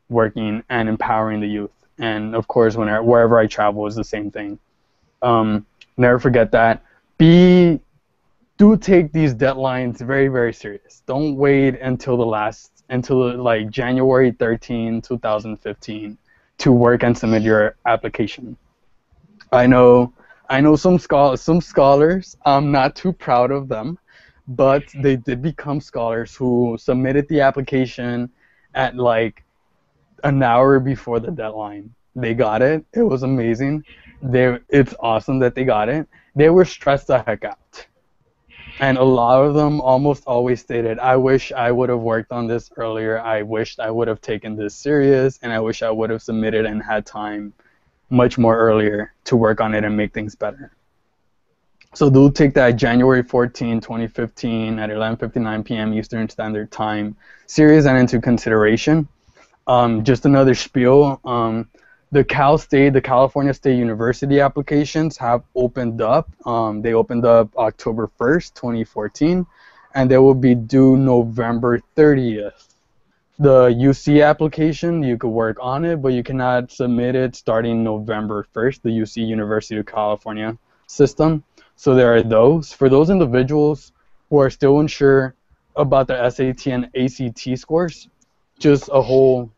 Speaker 2: working and empowering the youth. And, of course, wherever I travel is the same thing. Never forget that. Do take these deadlines very, very serious. Don't wait until like January 13, 2015 to work and submit your application. I know some scholars, I'm not too proud of them, but they did become scholars who submitted the application at like an hour before the deadline. They got it. It was amazing. It's awesome that they got it. They were stressed the heck out. And a lot of them almost always stated, I wish I would have worked on this earlier. I wished I would have taken this serious, and I wish I would have submitted and had time much more earlier to work on it and make things better. So do take that January 14, 2015 at 11:59 p.m. Eastern Standard Time serious and into consideration. Just another spiel. The California State University applications have opened up. They opened up October 1st, 2014, and they will be due November 30th. The UC application, you could work on it, but you cannot submit it starting November 1st, the UC University of California system. So there are those. For those individuals who are still unsure about their SAT and ACT scores, just a whole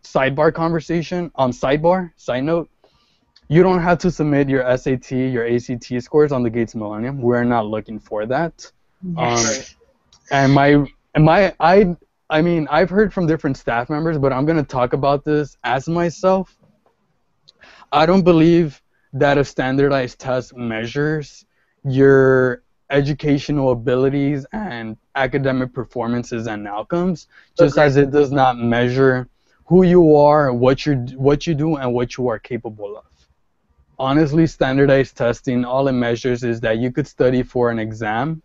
Speaker 2: sidebar conversation. Side note, you don't have to submit your SAT, your ACT scores on the Gates Millennium. We're not looking for that. And I mean, I've heard from different staff members, but I'm going to talk about this as myself. I don't believe that a standardized test measures your educational abilities and academic performances and outcomes, just as it does not measure who you are, what you do, and what you are capable of. Honestly, standardized testing, all it measures is that you could study for an exam,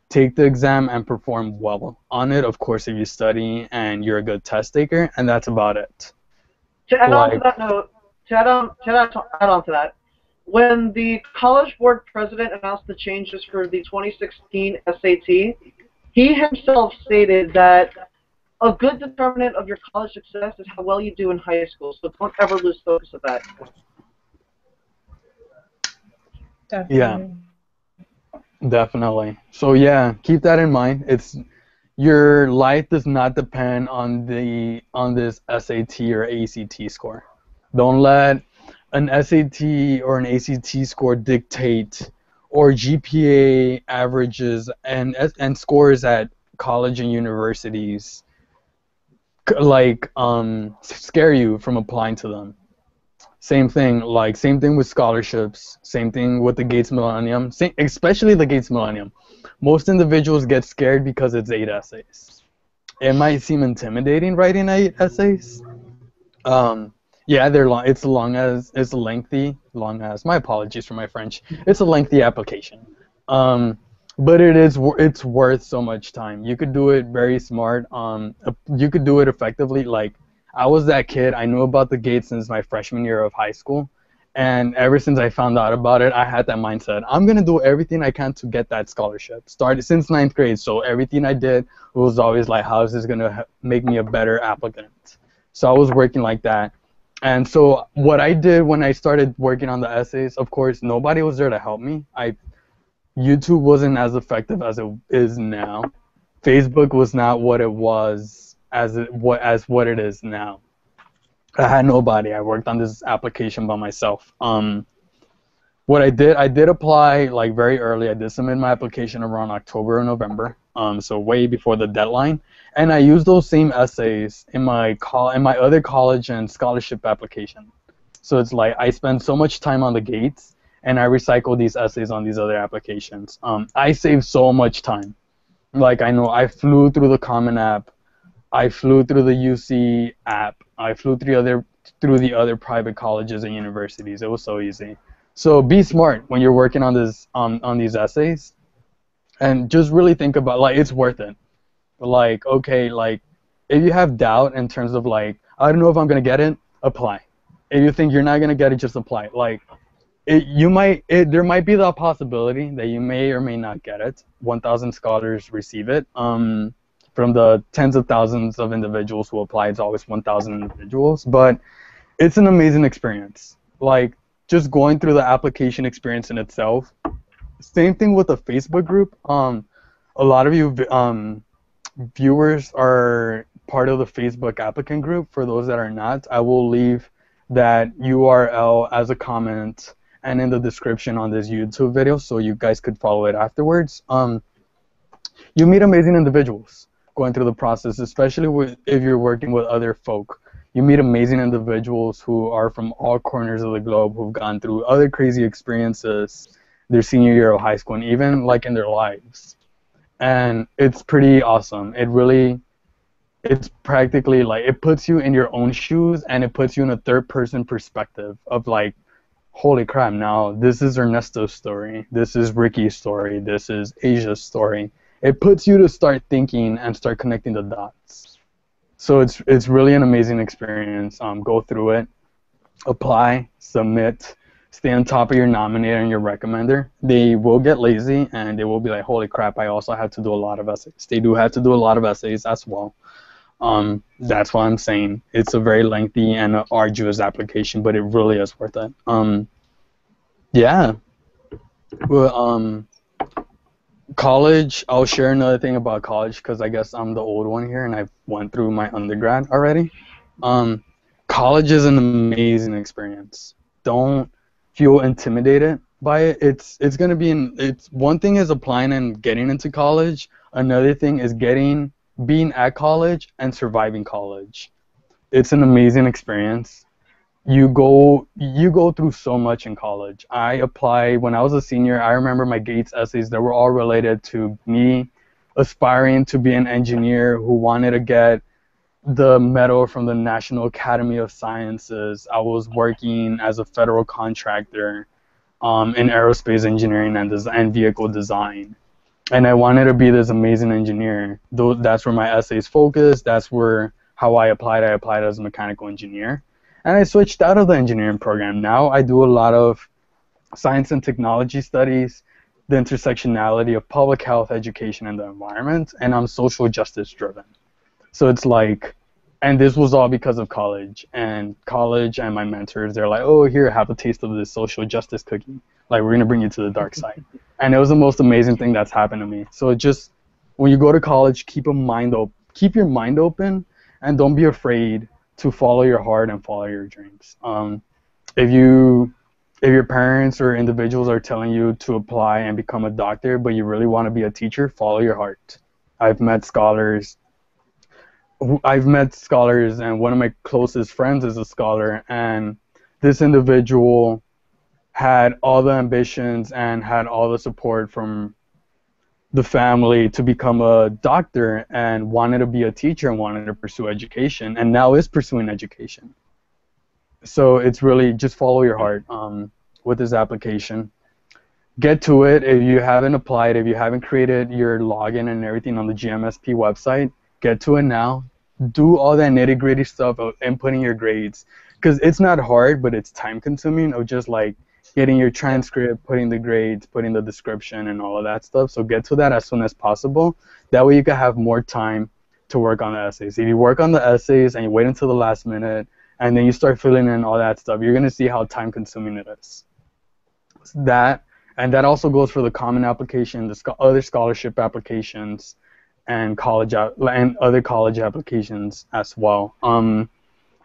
Speaker 2: take the exam, and perform well on it, of course, if you study and you're a good test taker, and that's about it.
Speaker 1: To add on to that note, to add on to that, when the College Board president announced the changes for the 2016 SAT, he himself stated that a good determinant of your college success is how well you do in high school, so don't ever lose focus of that.
Speaker 3: Definitely.
Speaker 2: Yeah, definitely. So yeah, keep that in mind. It's your life does not depend on this SAT or ACT score. Don't let an SAT or an ACT score dictate, or GPA averages and scores at college and universities scare you from applying to them. Same thing with scholarships, same thing with the Gates Millennium, especially the Gates Millennium. Most individuals get scared because it's 8 essays. It might seem intimidating writing 8 essays. Yeah, they're long. It's lengthy. Long as, my apologies for my French. It's a lengthy application. But it's worth so much time. You could do it very smart. You could do it effectively. Like, I was that kid. I knew about the Gates since my freshman year of high school, and ever since I found out about it, I had that mindset. I'm gonna do everything I can to get that scholarship. Started since 9th grade, so everything I did was always like, how is this gonna make me a better applicant? So I was working like that. And so what I did when I started working on the essays, of course, nobody was there to help me. YouTube wasn't as effective as it is now. Facebook was not what it was as what it is now. I had nobody. I worked on this application by myself. What I did apply like very early. I did submit my application around October or November, so way before the deadline. And I used those same essays in my other college and scholarship application. So it's like I spend so much time on the Gates, and I recycle these essays on these other applications. I save so much time. Like, I know I flew through the Common App, I flew through the UC app, I flew through the other private colleges and universities. It was so easy. So be smart when you're working on this on these essays, and just really think about, like, it's worth it. Like, okay, like, if you have doubt in terms of, like, I don't know if I'm gonna get it, apply. If you think you're not gonna get it, just apply. Like, there might be the possibility that you may or may not get it. 1,000 scholars receive it. From the tens of thousands of individuals who apply, it's always 1,000 individuals. But it's an amazing experience. Like, just going through the application experience in itself. Same thing with the Facebook group. A lot of you viewers are part of the Facebook applicant group. For those that are not, I will leave that URL as a comment and in the description on this YouTube video, so you guys could follow it afterwards. You meet amazing individuals going through the process, especially if you're working with other folk. You meet amazing individuals who are from all corners of the globe, who've gone through other crazy experiences their senior year of high school, and even like in their lives. And it's pretty awesome. It's practically like, it puts you in your own shoes, and it puts you in a third-person perspective of, like, holy crap, now this is Ernesto's story, this is Ricky's story, this is Asia's story. It puts you to start thinking and start connecting the dots. So it's really an amazing experience. Go through it, apply, submit, stay on top of your nominator and your recommender. They will get lazy, and they will be like, holy crap, I also have to do a lot of essays. They do have to do a lot of essays as well. That's why I'm saying it's a very lengthy and arduous application, but it really is worth it. Yeah. Well, college, I'll share another thing about college, because I guess I'm the old one here and I went through my undergrad already. College is an amazing experience. Don't feel intimidated by it. It's gonna be one thing is applying and getting into college. Another thing is being at college and surviving college. It's an amazing experience. You go through so much in college. I applied when I was a senior. I remember my Gates essays that were all related to me aspiring to be an engineer who wanted to get the medal from the National Academy of Sciences. I was working as a federal contractor in aerospace engineering and vehicle design. And I wanted to be this amazing engineer. That's where my essays focused. That's how I applied. I applied as a mechanical engineer. And I switched out of the engineering program. Now I do a lot of science and technology studies, the intersectionality of public health, education, and the environment, and I'm social justice driven. So it's like, and this was all because of college and my mentors, they're like, oh, here, have a taste of this social justice cookie. Like, we're going to bring you to the dark side. And it was the most amazing thing that's happened to me. So it just, when you go to college, keep your mind open, and don't be afraid to follow your heart and follow your dreams. If your parents or individuals are telling you to apply and become a doctor, but you really want to be a teacher, follow your heart. I've met scholars, and one of my closest friends is a scholar, and this individual had all the ambitions and had all the support from the family to become a doctor and wanted to be a teacher and wanted to pursue education, and now is pursuing education. So it's really just follow your heart with this application. Get to it. If you haven't applied, if you haven't created your login and everything on the GMSP website, get to it now. Do all that nitty-gritty stuff of inputting your grades, because it's not hard, but it's time-consuming of just like getting your transcript, putting the grades, putting the description, and all of that stuff. So get to that as soon as possible. That way you can have more time to work on the essays. If you work on the essays and you wait until the last minute, and then you start filling in all that stuff, you're going to see how time-consuming it is. And that also goes for the common application, the other scholarship applications, and other college applications as well.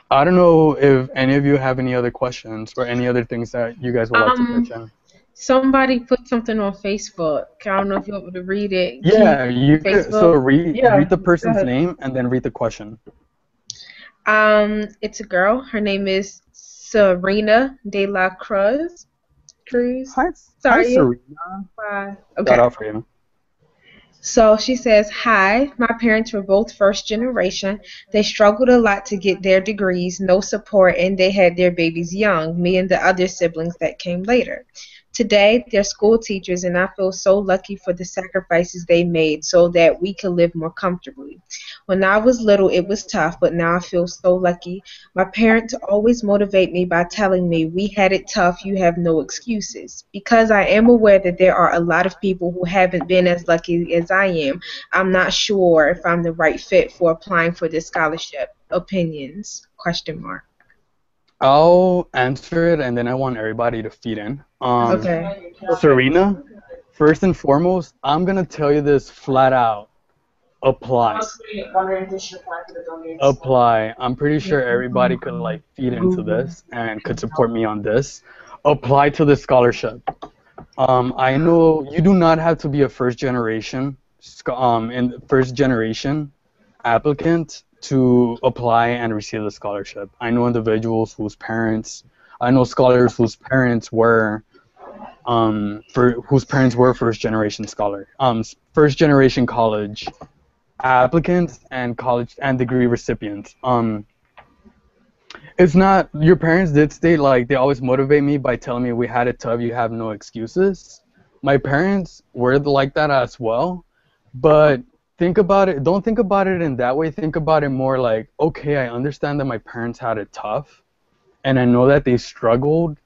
Speaker 2: I don't know if any of you have any other questions or any other things that you guys would like to mention.
Speaker 3: Somebody put something on Facebook. I don't know if you're able to read it.
Speaker 2: Yeah, you could. So read the person's name and then read the question.
Speaker 3: It's a girl. Her name is Serena De La Cruz.
Speaker 2: Hi,
Speaker 3: Sorry.
Speaker 2: Serena.
Speaker 3: Bye. Okay.
Speaker 2: Shout out for you.
Speaker 3: So she says, hi, my parents were both first generation. They struggled a lot to get their degrees, no support, and they had their babies young, me and the other siblings that came later. Today, they're school teachers, and I feel so lucky for the sacrifices they made so that we could live more comfortably. When I was little, it was tough, but now I feel so lucky. My parents always motivate me by telling me, we had it tough, you have no excuses. Because I am aware that there are a lot of people who haven't been as lucky as I am, I'm not sure if I'm the right fit for applying for this scholarship. Opinions? ?
Speaker 2: I'll answer it, and then I want everybody to feed in.
Speaker 3: Okay.
Speaker 2: Serena, first and foremost, I'm going to tell you this flat out. Apply. Apply. I'm pretty sure everybody could like feed into this and could support me on this. Apply to the scholarship. I know you do not have to be a first generation applicant to apply and receive the scholarship. I know individuals whose parents, I know scholars whose parents were first generation first generation college applicants and college and degree recipients. It's not, your parents did state like they always motivate me by telling me we had it tough, you have no excuses. My parents were like that as well, but think about it, don't think about it in that way, think about it more like, okay, I understand that my parents had it tough and I know that they struggled,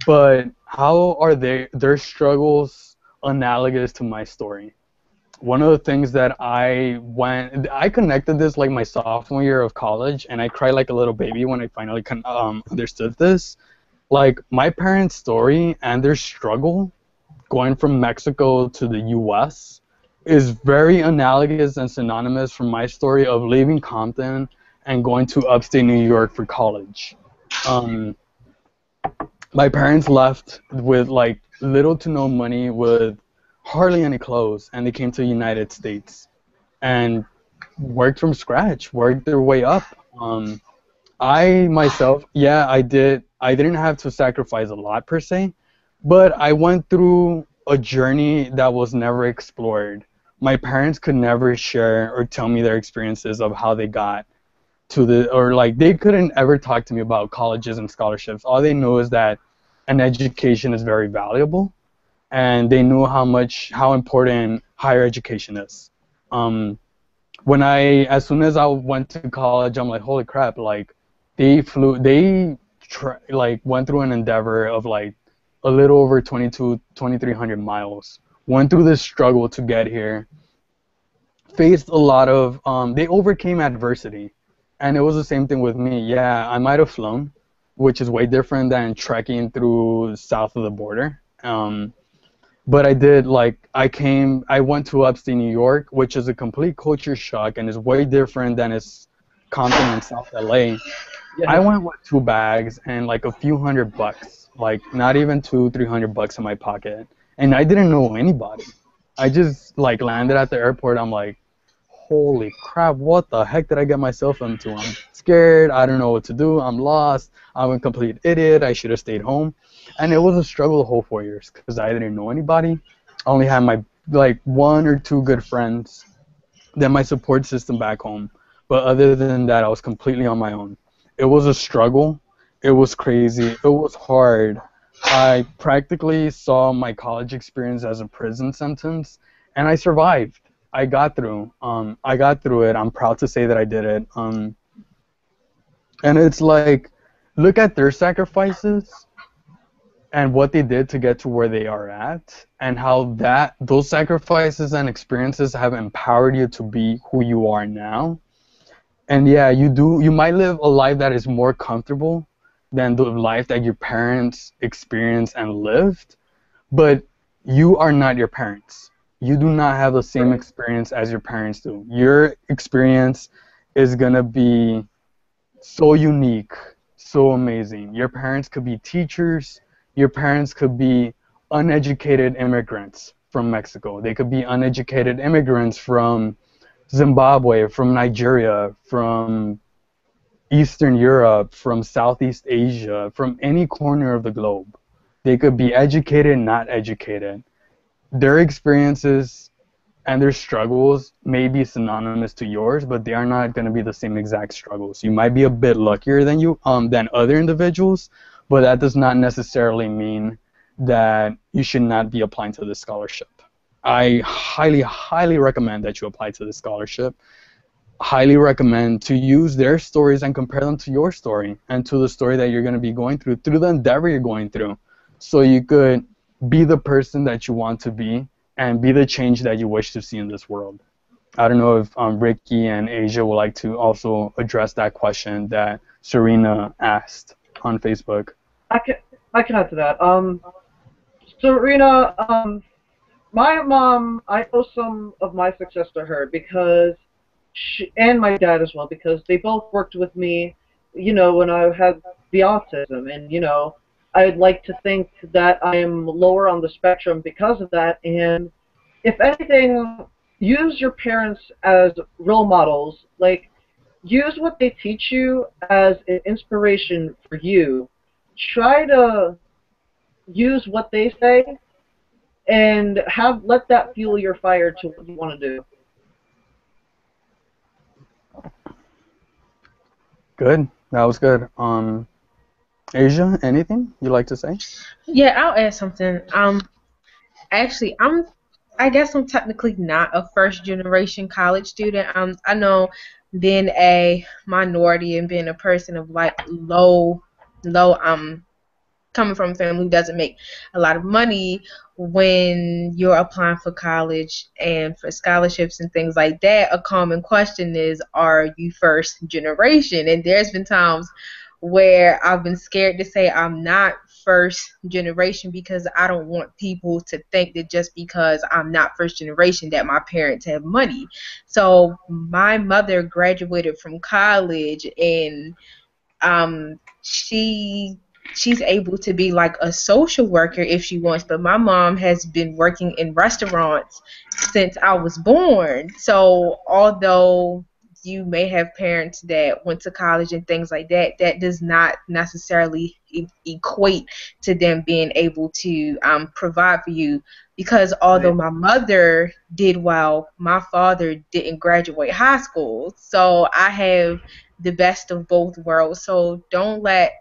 Speaker 2: but how are their struggles analogous to my story? One of the things that I connected this like my sophomore year of college, and I cried like a little baby when I finally understood this. Like my parents' story and their struggle going from Mexico to the U.S. is very analogous and synonymous from my story of leaving Compton and going to upstate New York for college. My parents left with like little to no money, with hardly any clothes, and they came to the United States and worked from scratch, worked their way up. I myself, I didn't have to sacrifice a lot per se, but I went through a journey that was never explored. My parents could never share or tell me their experiences of how they got to they couldn't ever talk to me about colleges and scholarships. All they know is that an education is very valuable, and they knew how important higher education is. As soon as I went to college, I'm like, holy crap, like they went through an endeavor of like a little over 2,300 miles. Went through this struggle to get here. Faced a lot of, they overcame adversity. And it was the same thing with me. Yeah, I might have flown, which is way different than trekking through south of the border. But I did, like, I went to upstate New York, which is a complete culture shock and is way different than its Compton in South LA.
Speaker 1: Yeah.
Speaker 2: I went with 2 bags and like a few $100, like not even $200-300 in my pocket, and I didn't know anybody. I just like landed at the airport. I'm like, holy crap, what the heck did I get myself into? I'm scared. I don't know what to do. I'm lost. I'm a complete idiot. I should have stayed home. And it was a struggle the whole 4 years because I didn't know anybody. I only had my like 1 or 2 good friends, then my support system back home. But other than that, I was completely on my own. It was a struggle. It was crazy. It was hard. I practically saw my college experience as a prison sentence, and I survived. I got through. I got through it. I'm proud to say that I did it. And it's like, look at their sacrifices and what they did to get to where they are at, and how those sacrifices and experiences have empowered you to be who you are now. And yeah, you might live a life that is more comfortable than the life that your parents experienced and lived, but you are not your parents. You do not have the same experience as your parents do. Your experience is going to be so unique, so amazing. Your parents could be teachers. Your parents could be uneducated immigrants from Mexico. They could be uneducated immigrants from Zimbabwe, from Nigeria, from Eastern Europe, from Southeast Asia, from any corner of the globe. They could be educated, not educated. Their experiences and their struggles may be synonymous to yours, but they are not going to be the same exact struggles. You might be a bit luckier than other individuals, but that does not necessarily mean that you should not be applying to this scholarship. I highly, highly recommend that you apply to this scholarship. Highly recommend to use their stories and compare them to your story and to the story that you're going to be going through the endeavor you're going through, so you could be the person that you want to be and be the change that you wish to see in this world. I don't know if Ricky and Asia would like to also address that question that Serena asked on Facebook.
Speaker 1: I can answer that. Serena, my mom, I owe some of my success to her because and my dad as well, because they both worked with me, when I had the autism, and I'd like to think that I am lower on the spectrum because of that. And if anything, use your parents as role models. Like, use what they teach you as an inspiration for you. Try to use what they say and let that fuel your fire to what you want to do.
Speaker 2: Good. That was good. Asia, anything you'd like to say?
Speaker 3: Yeah, I'll add something. Actually, I guess I'm technically not a first generation college student. I know being a minority and being a person of like low, coming from a family who doesn't make a lot of money, when you're applying for college and for scholarships and things like that, a common question is, are you first generation? And there's been times where I've been scared to say I'm not first generation because I don't want people to think that just because I'm not first generation that my parents have money. So my mother graduated from college, and she's able to be like a social worker if she wants, but my mom has been working in restaurants since I was born. So although you may have parents that went to college and things like that, that does not necessarily equate to them being able to provide for you, because although my mother did well, my father didn't graduate high school. So I have the best of both worlds. So don't let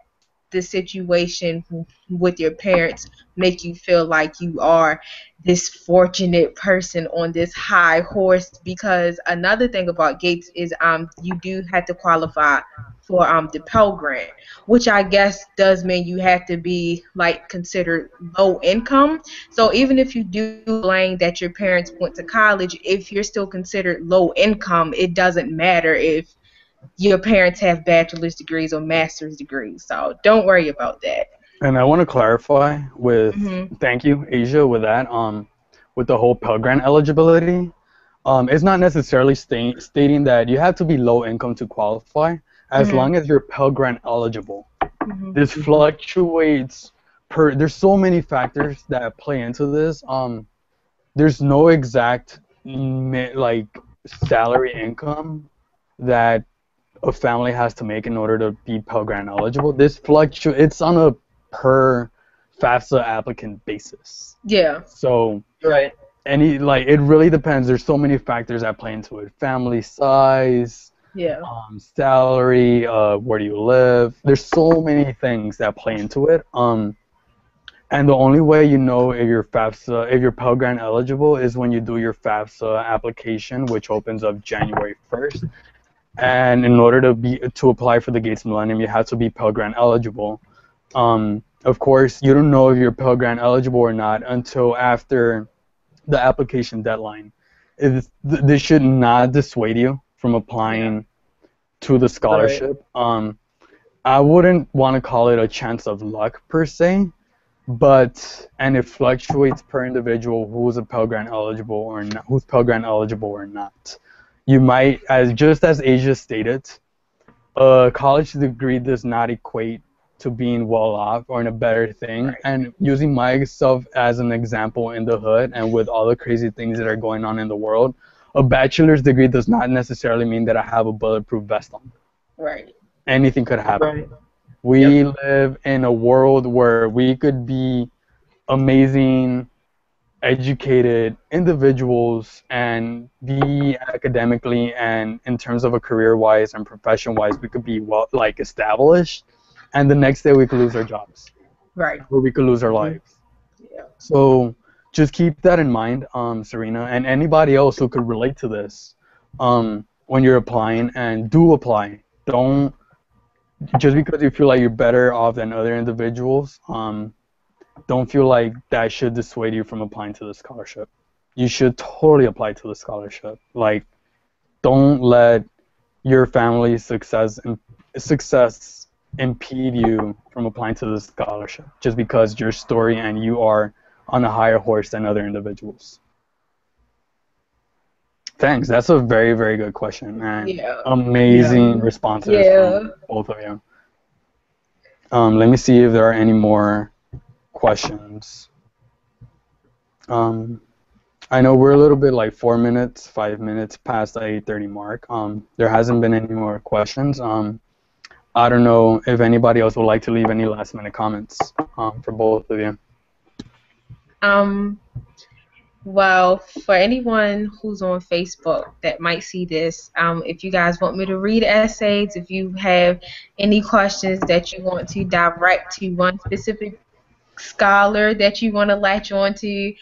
Speaker 3: the situation with your parents make you feel like you are this fortunate person on this high horse. Because another thing about Gates is you do have to qualify for the Pell Grant, which I guess does mean you have to be like considered low income. So even if you do blame that your parents went to college, if you're still considered low income, it doesn't matter if your parents have bachelor's degrees or master's degrees. So don't worry about that.
Speaker 2: And I want to clarify with,
Speaker 3: Mhm.
Speaker 2: thank you, Asia, with that, with the whole Pell Grant eligibility. It's not necessarily stating that you have to be low income to qualify, as
Speaker 3: Mhm.
Speaker 2: long as you're Pell Grant eligible.
Speaker 3: Mhm.
Speaker 2: This fluctuates there's so many factors that play into this. There's no exact like salary income that a family has to make in order to be Pell Grant eligible. This fluctuates. It's on a per FAFSA applicant basis.
Speaker 3: Yeah.
Speaker 2: So
Speaker 1: Right.
Speaker 2: it really depends. There's so many factors that play into it. Family size,
Speaker 3: Yeah.
Speaker 2: salary, where do you live? There's so many things that play into it. And the only way you know if you're Pell Grant eligible is when you do your FAFSA application, which opens up January 1st. And in order to apply for the Gates Millennium, you have to be Pell Grant eligible. Of course, you don't know if you're Pell Grant eligible or not until after the application deadline. This should not dissuade you from applying to the scholarship. I wouldn't want to call it a chance of luck per se, and it fluctuates per individual who's Pell Grant eligible or not, who's Pell Grant eligible or not. You might, just as Asia stated, a college degree does not equate to being well off or in a better thing. And using myself as an example in the hood and with all the crazy things that are going on in the world, a bachelor's degree does not necessarily mean that I have a bulletproof vest on.
Speaker 3: Right.
Speaker 2: Anything could happen.
Speaker 1: Right.
Speaker 2: We live in a world where we could be amazing, educated individuals and be academically and in terms of a career-wise and profession-wise, we could be established, and the next day we could lose our jobs.
Speaker 3: Right.
Speaker 2: Or we could lose our lives.
Speaker 3: Yeah.
Speaker 2: So just keep that in mind, Serena, and anybody else who could relate to this when you're applying, and do apply. Don't, just because you feel like you're better off than other individuals, don't feel like that should dissuade you from applying to the scholarship. You should totally apply to the scholarship. Like, don't let your family's success impede you from applying to the scholarship just because your story and you are on a higher horse than other individuals. Thanks. That's a very, very good question, and amazing responses from both of you. Let me see if there are any more questions. I know we're a little bit like 5 minutes past the 8:30 mark. There hasn't been any more questions. I don't know if anybody else would like to leave any last minute comments for both of you.
Speaker 3: Well, for anyone who's on Facebook that might see this, if you guys want me to read essays, if you have any questions that you want to direct to one specific scholar that you want to latch on to,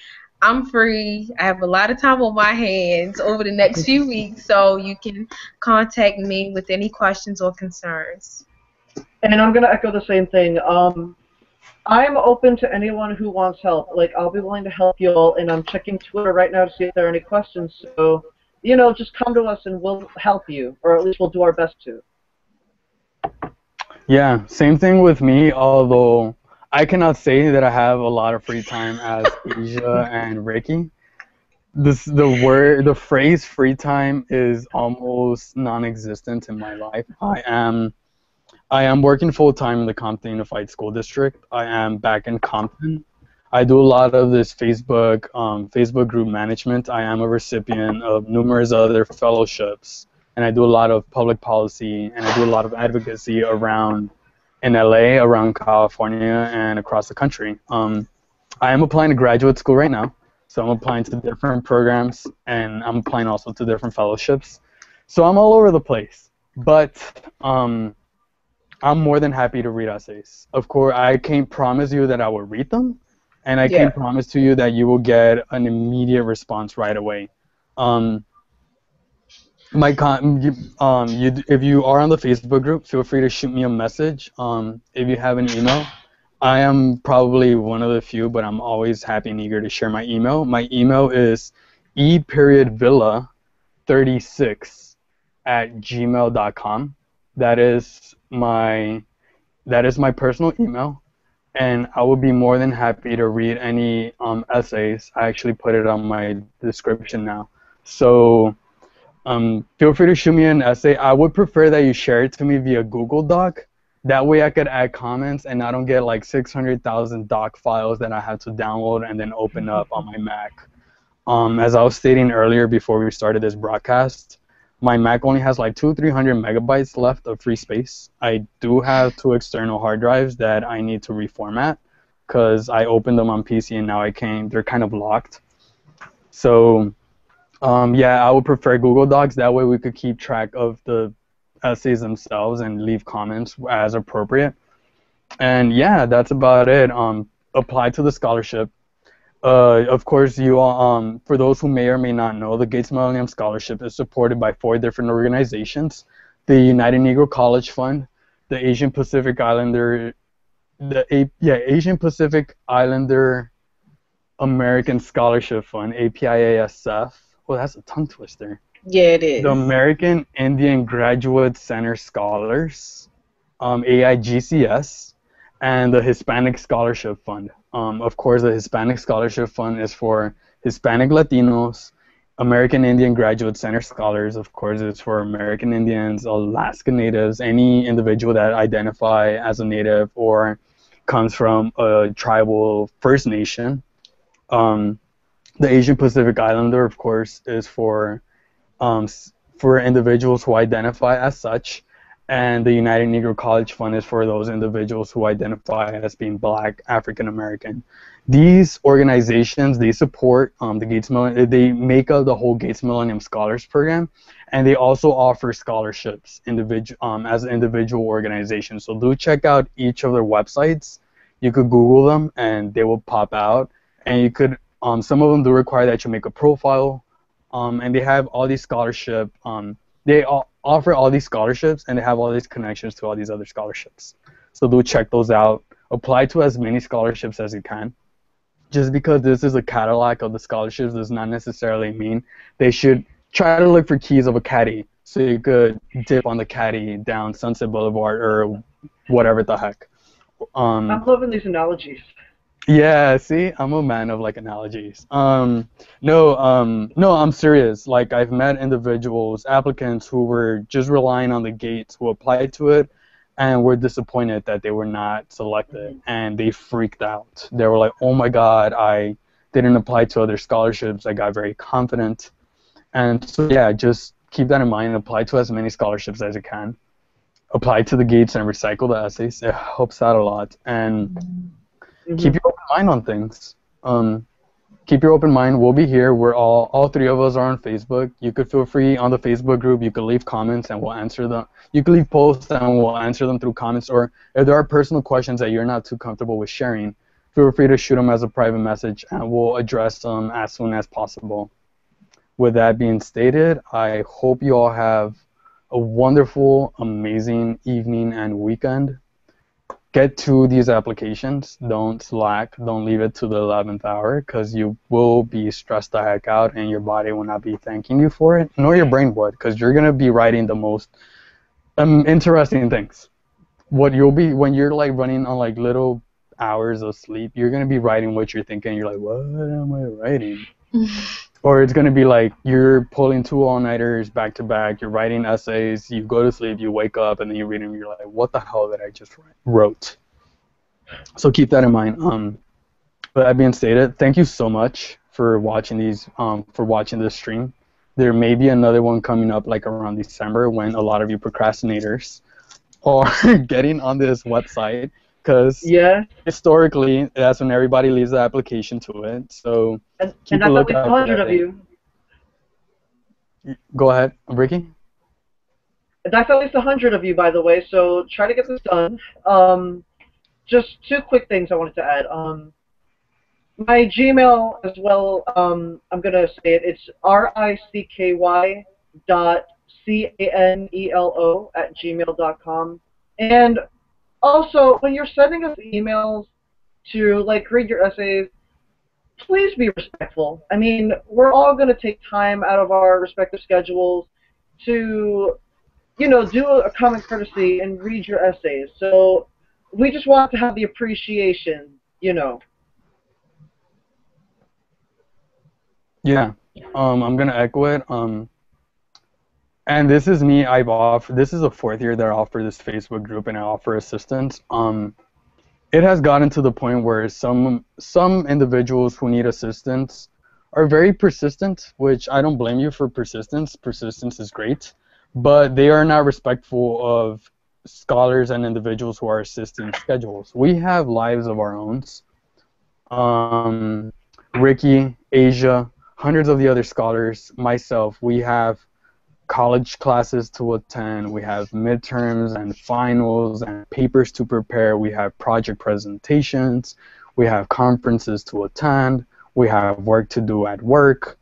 Speaker 3: I'm free. I have a lot of time on my hands over the next few weeks, so you can contact me with any questions or concerns.
Speaker 1: And I'm going to echo the same thing. I'm open to anyone who wants help. Like, I'll be willing to help you all, and I'm checking Twitter right now to see if there are any questions. So, just come to us and we'll help you, or at least we'll do our best to.
Speaker 2: Yeah, same thing with me, although I cannot say that I have a lot of free time as Asia and Ricky. The phrase free time is almost non-existent in my life. I am working full-time in the Compton Unified School District. I am back in Compton. I do a lot of this Facebook group management. I am a recipient of numerous other fellowships, and I do a lot of public policy, and I do a lot of advocacy around in LA, around California, and across the country. I am applying to graduate school right now, so I'm applying to different programs, and I'm applying also to different fellowships. So I'm all over the place, but I'm more than happy to read essays. Of course, I can't promise you that I will read them, and I can't promise to you that you will get an immediate response right away. Um, if you are on the Facebook group, feel free to shoot me a message. If you have an email, I am probably one of the few, but I'm always happy and eager to share my email. My email is e.villa36@gmail.com. That is my personal email, and I will be more than happy to read any essays. I actually put it on my description now. So feel free to shoot me an essay. I would prefer that you share it to me via Google Doc. That way I could add comments and I don't get like 600,000 doc files that I have to download and then open up on my Mac. As I was stating earlier before we started this broadcast, my Mac only has like 200-300 megabytes left of free space. I do have 2 external hard drives that I need to reformat because I opened them on PC and now I can't. They're kind of locked. So yeah, I would prefer Google Docs. That way we could keep track of the essays themselves and leave comments as appropriate. And yeah, that's about it. Apply to the scholarship. Of course, you all, for those who may or may not know, the Gates Millennium Scholarship is supported by 4 different organizations: the United Negro College Fund, the Asian Pacific Islander, Asian Pacific Islander American Scholarship Fund, APIASF. Well, that's a tongue twister.
Speaker 3: Yeah, it is.
Speaker 2: The American Indian Graduate Center Scholars, AIGCS, and the Hispanic Scholarship Fund. Of course, the Hispanic Scholarship Fund is for Hispanic Latinos. American Indian Graduate Center Scholars, of course, is for American Indians, Alaska Natives, any individual that identify as a Native or comes from a tribal First Nation. The Asian Pacific Islander, of course, is for individuals who identify as such, and the United Negro College Fund is for those individuals who identify as being Black, African American. These organizations, they support the Gates Millennium. They make up the whole Gates Millennium Scholars Program, and they also offer scholarships as individual organizations. So do check out each of their websites. You could Google them, and they will pop out, and you could. Some of them do require that you make a profile, and they have all these scholarship. They offer all these scholarships, and they have all these connections to all these other scholarships. So do check those out. Apply to as many scholarships as you can. Just because this is a catalog of the scholarships does not necessarily mean they should try to look for keys of a caddy, so you could dip on the caddy down Sunset Boulevard or whatever the heck.
Speaker 1: I'm loving these analogies.
Speaker 2: Yeah, see, I'm a man of like analogies. No, I'm serious. Like I've met individuals, applicants who were just relying on the Gates, who applied to it, and were disappointed that they were not selected, and they freaked out. They were like, "Oh my God, I didn't apply to other scholarships. I got very confident." And so yeah, just keep that in mind and apply to as many scholarships as you can. Apply to the Gates and recycle the essays. It helps out a lot. And keep your open mind on things. Keep your open mind. We'll be here. We're all 3 of us are on Facebook. You could feel free on the Facebook group. You could leave comments and we'll answer them. You could leave posts and we'll answer them through comments. Or if there are personal questions that you're not too comfortable with sharing, feel free to shoot them as a private message and we'll address them as soon as possible. With that being stated, I hope you all have a wonderful, amazing evening and weekend. Get to these applications. Don't slack. Don't leave it to the 11th hour because you will be stressed the heck out and your body will not be thanking you for it, nor your brain would, because you're going to be writing the most interesting things. What you'll be, when you're like running on like little hours of sleep, you're going to be writing what you're thinking. You're like, what am I writing? Or it's going to be like you're pulling 2 all-nighters back to back, you're writing essays, you go to sleep, you wake up, and then you read them, you're like, what the hell did I just wrote? So keep that in mind. But that being stated, thank you so much for watching this stream. There may be another one coming up like around December when a lot of you procrastinators are getting on this website, because historically that's when everybody leaves the application to it. So keep a lookout for that. Go ahead, Ricky.
Speaker 1: That's at least 100 of you, by the way, so try to get this done. Just two quick things I wanted to add. My Gmail as well, I'm going to say it, it's ricky.canelo@gmail.com. And also, when you're sending us emails to, like, read your essays, please be respectful. I mean, we're all going to take time out of our respective schedules to, do a common courtesy and read your essays. So we just want to have the appreciation.
Speaker 2: Yeah. I'm gonna echo it. And this is me. This is the fourth year that I offer this Facebook group, and I offer assistance. It has gotten to the point where some individuals who need assistance are very persistent, which I don't blame you for persistence. Persistence is great, but they are not respectful of scholars and individuals who are assisting schedules. We have lives of our own. Ricky, Asia, hundreds of the other scholars, myself, we have college classes to attend, we have midterms and finals and papers to prepare, we have project presentations, we have conferences to attend, we have work to do at work.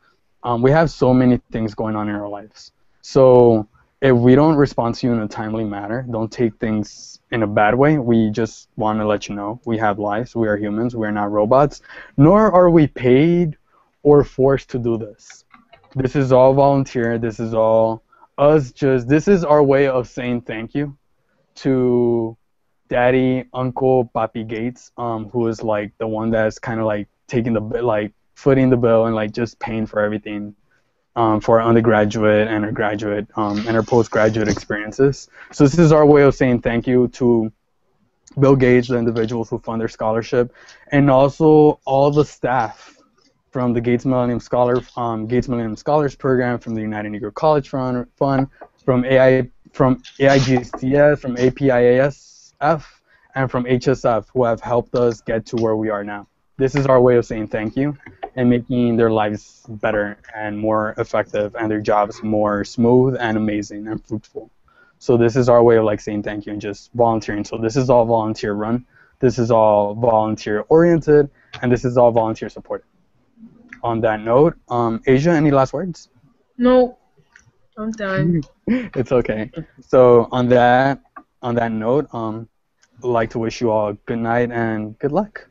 Speaker 2: We have so many things going on in our lives. So if we don't respond to you in a timely manner, don't take things in a bad way. We just want to let you know we have lives, we are humans, we are not robots, nor are we paid or forced to do this. This is all volunteer. This is all this is our way of saying thank you to Daddy, Uncle, Papi Gates, who is like the one that's kind of like taking footing the bill and like just paying for everything for our undergraduate and our graduate and our postgraduate experiences. So this is our way of saying thank you to Bill Gates, the individuals who fund their scholarship, and also all the staff from the Gates Millennium Scholars program, from the United Negro College Fund, from AIGCS, from APIASF, and from HSF, who have helped us get to where we are now. This is our way of saying thank you and making their lives better and more effective and their jobs more smooth and amazing and fruitful. So this is our way of like saying thank you and just volunteering. So this is all volunteer run, this is all volunteer oriented, and this is all volunteer supported. On that note, Asia, any last words?
Speaker 3: No, I'm done.
Speaker 2: It's okay. So on that note, I'd like to wish you all good night and good luck.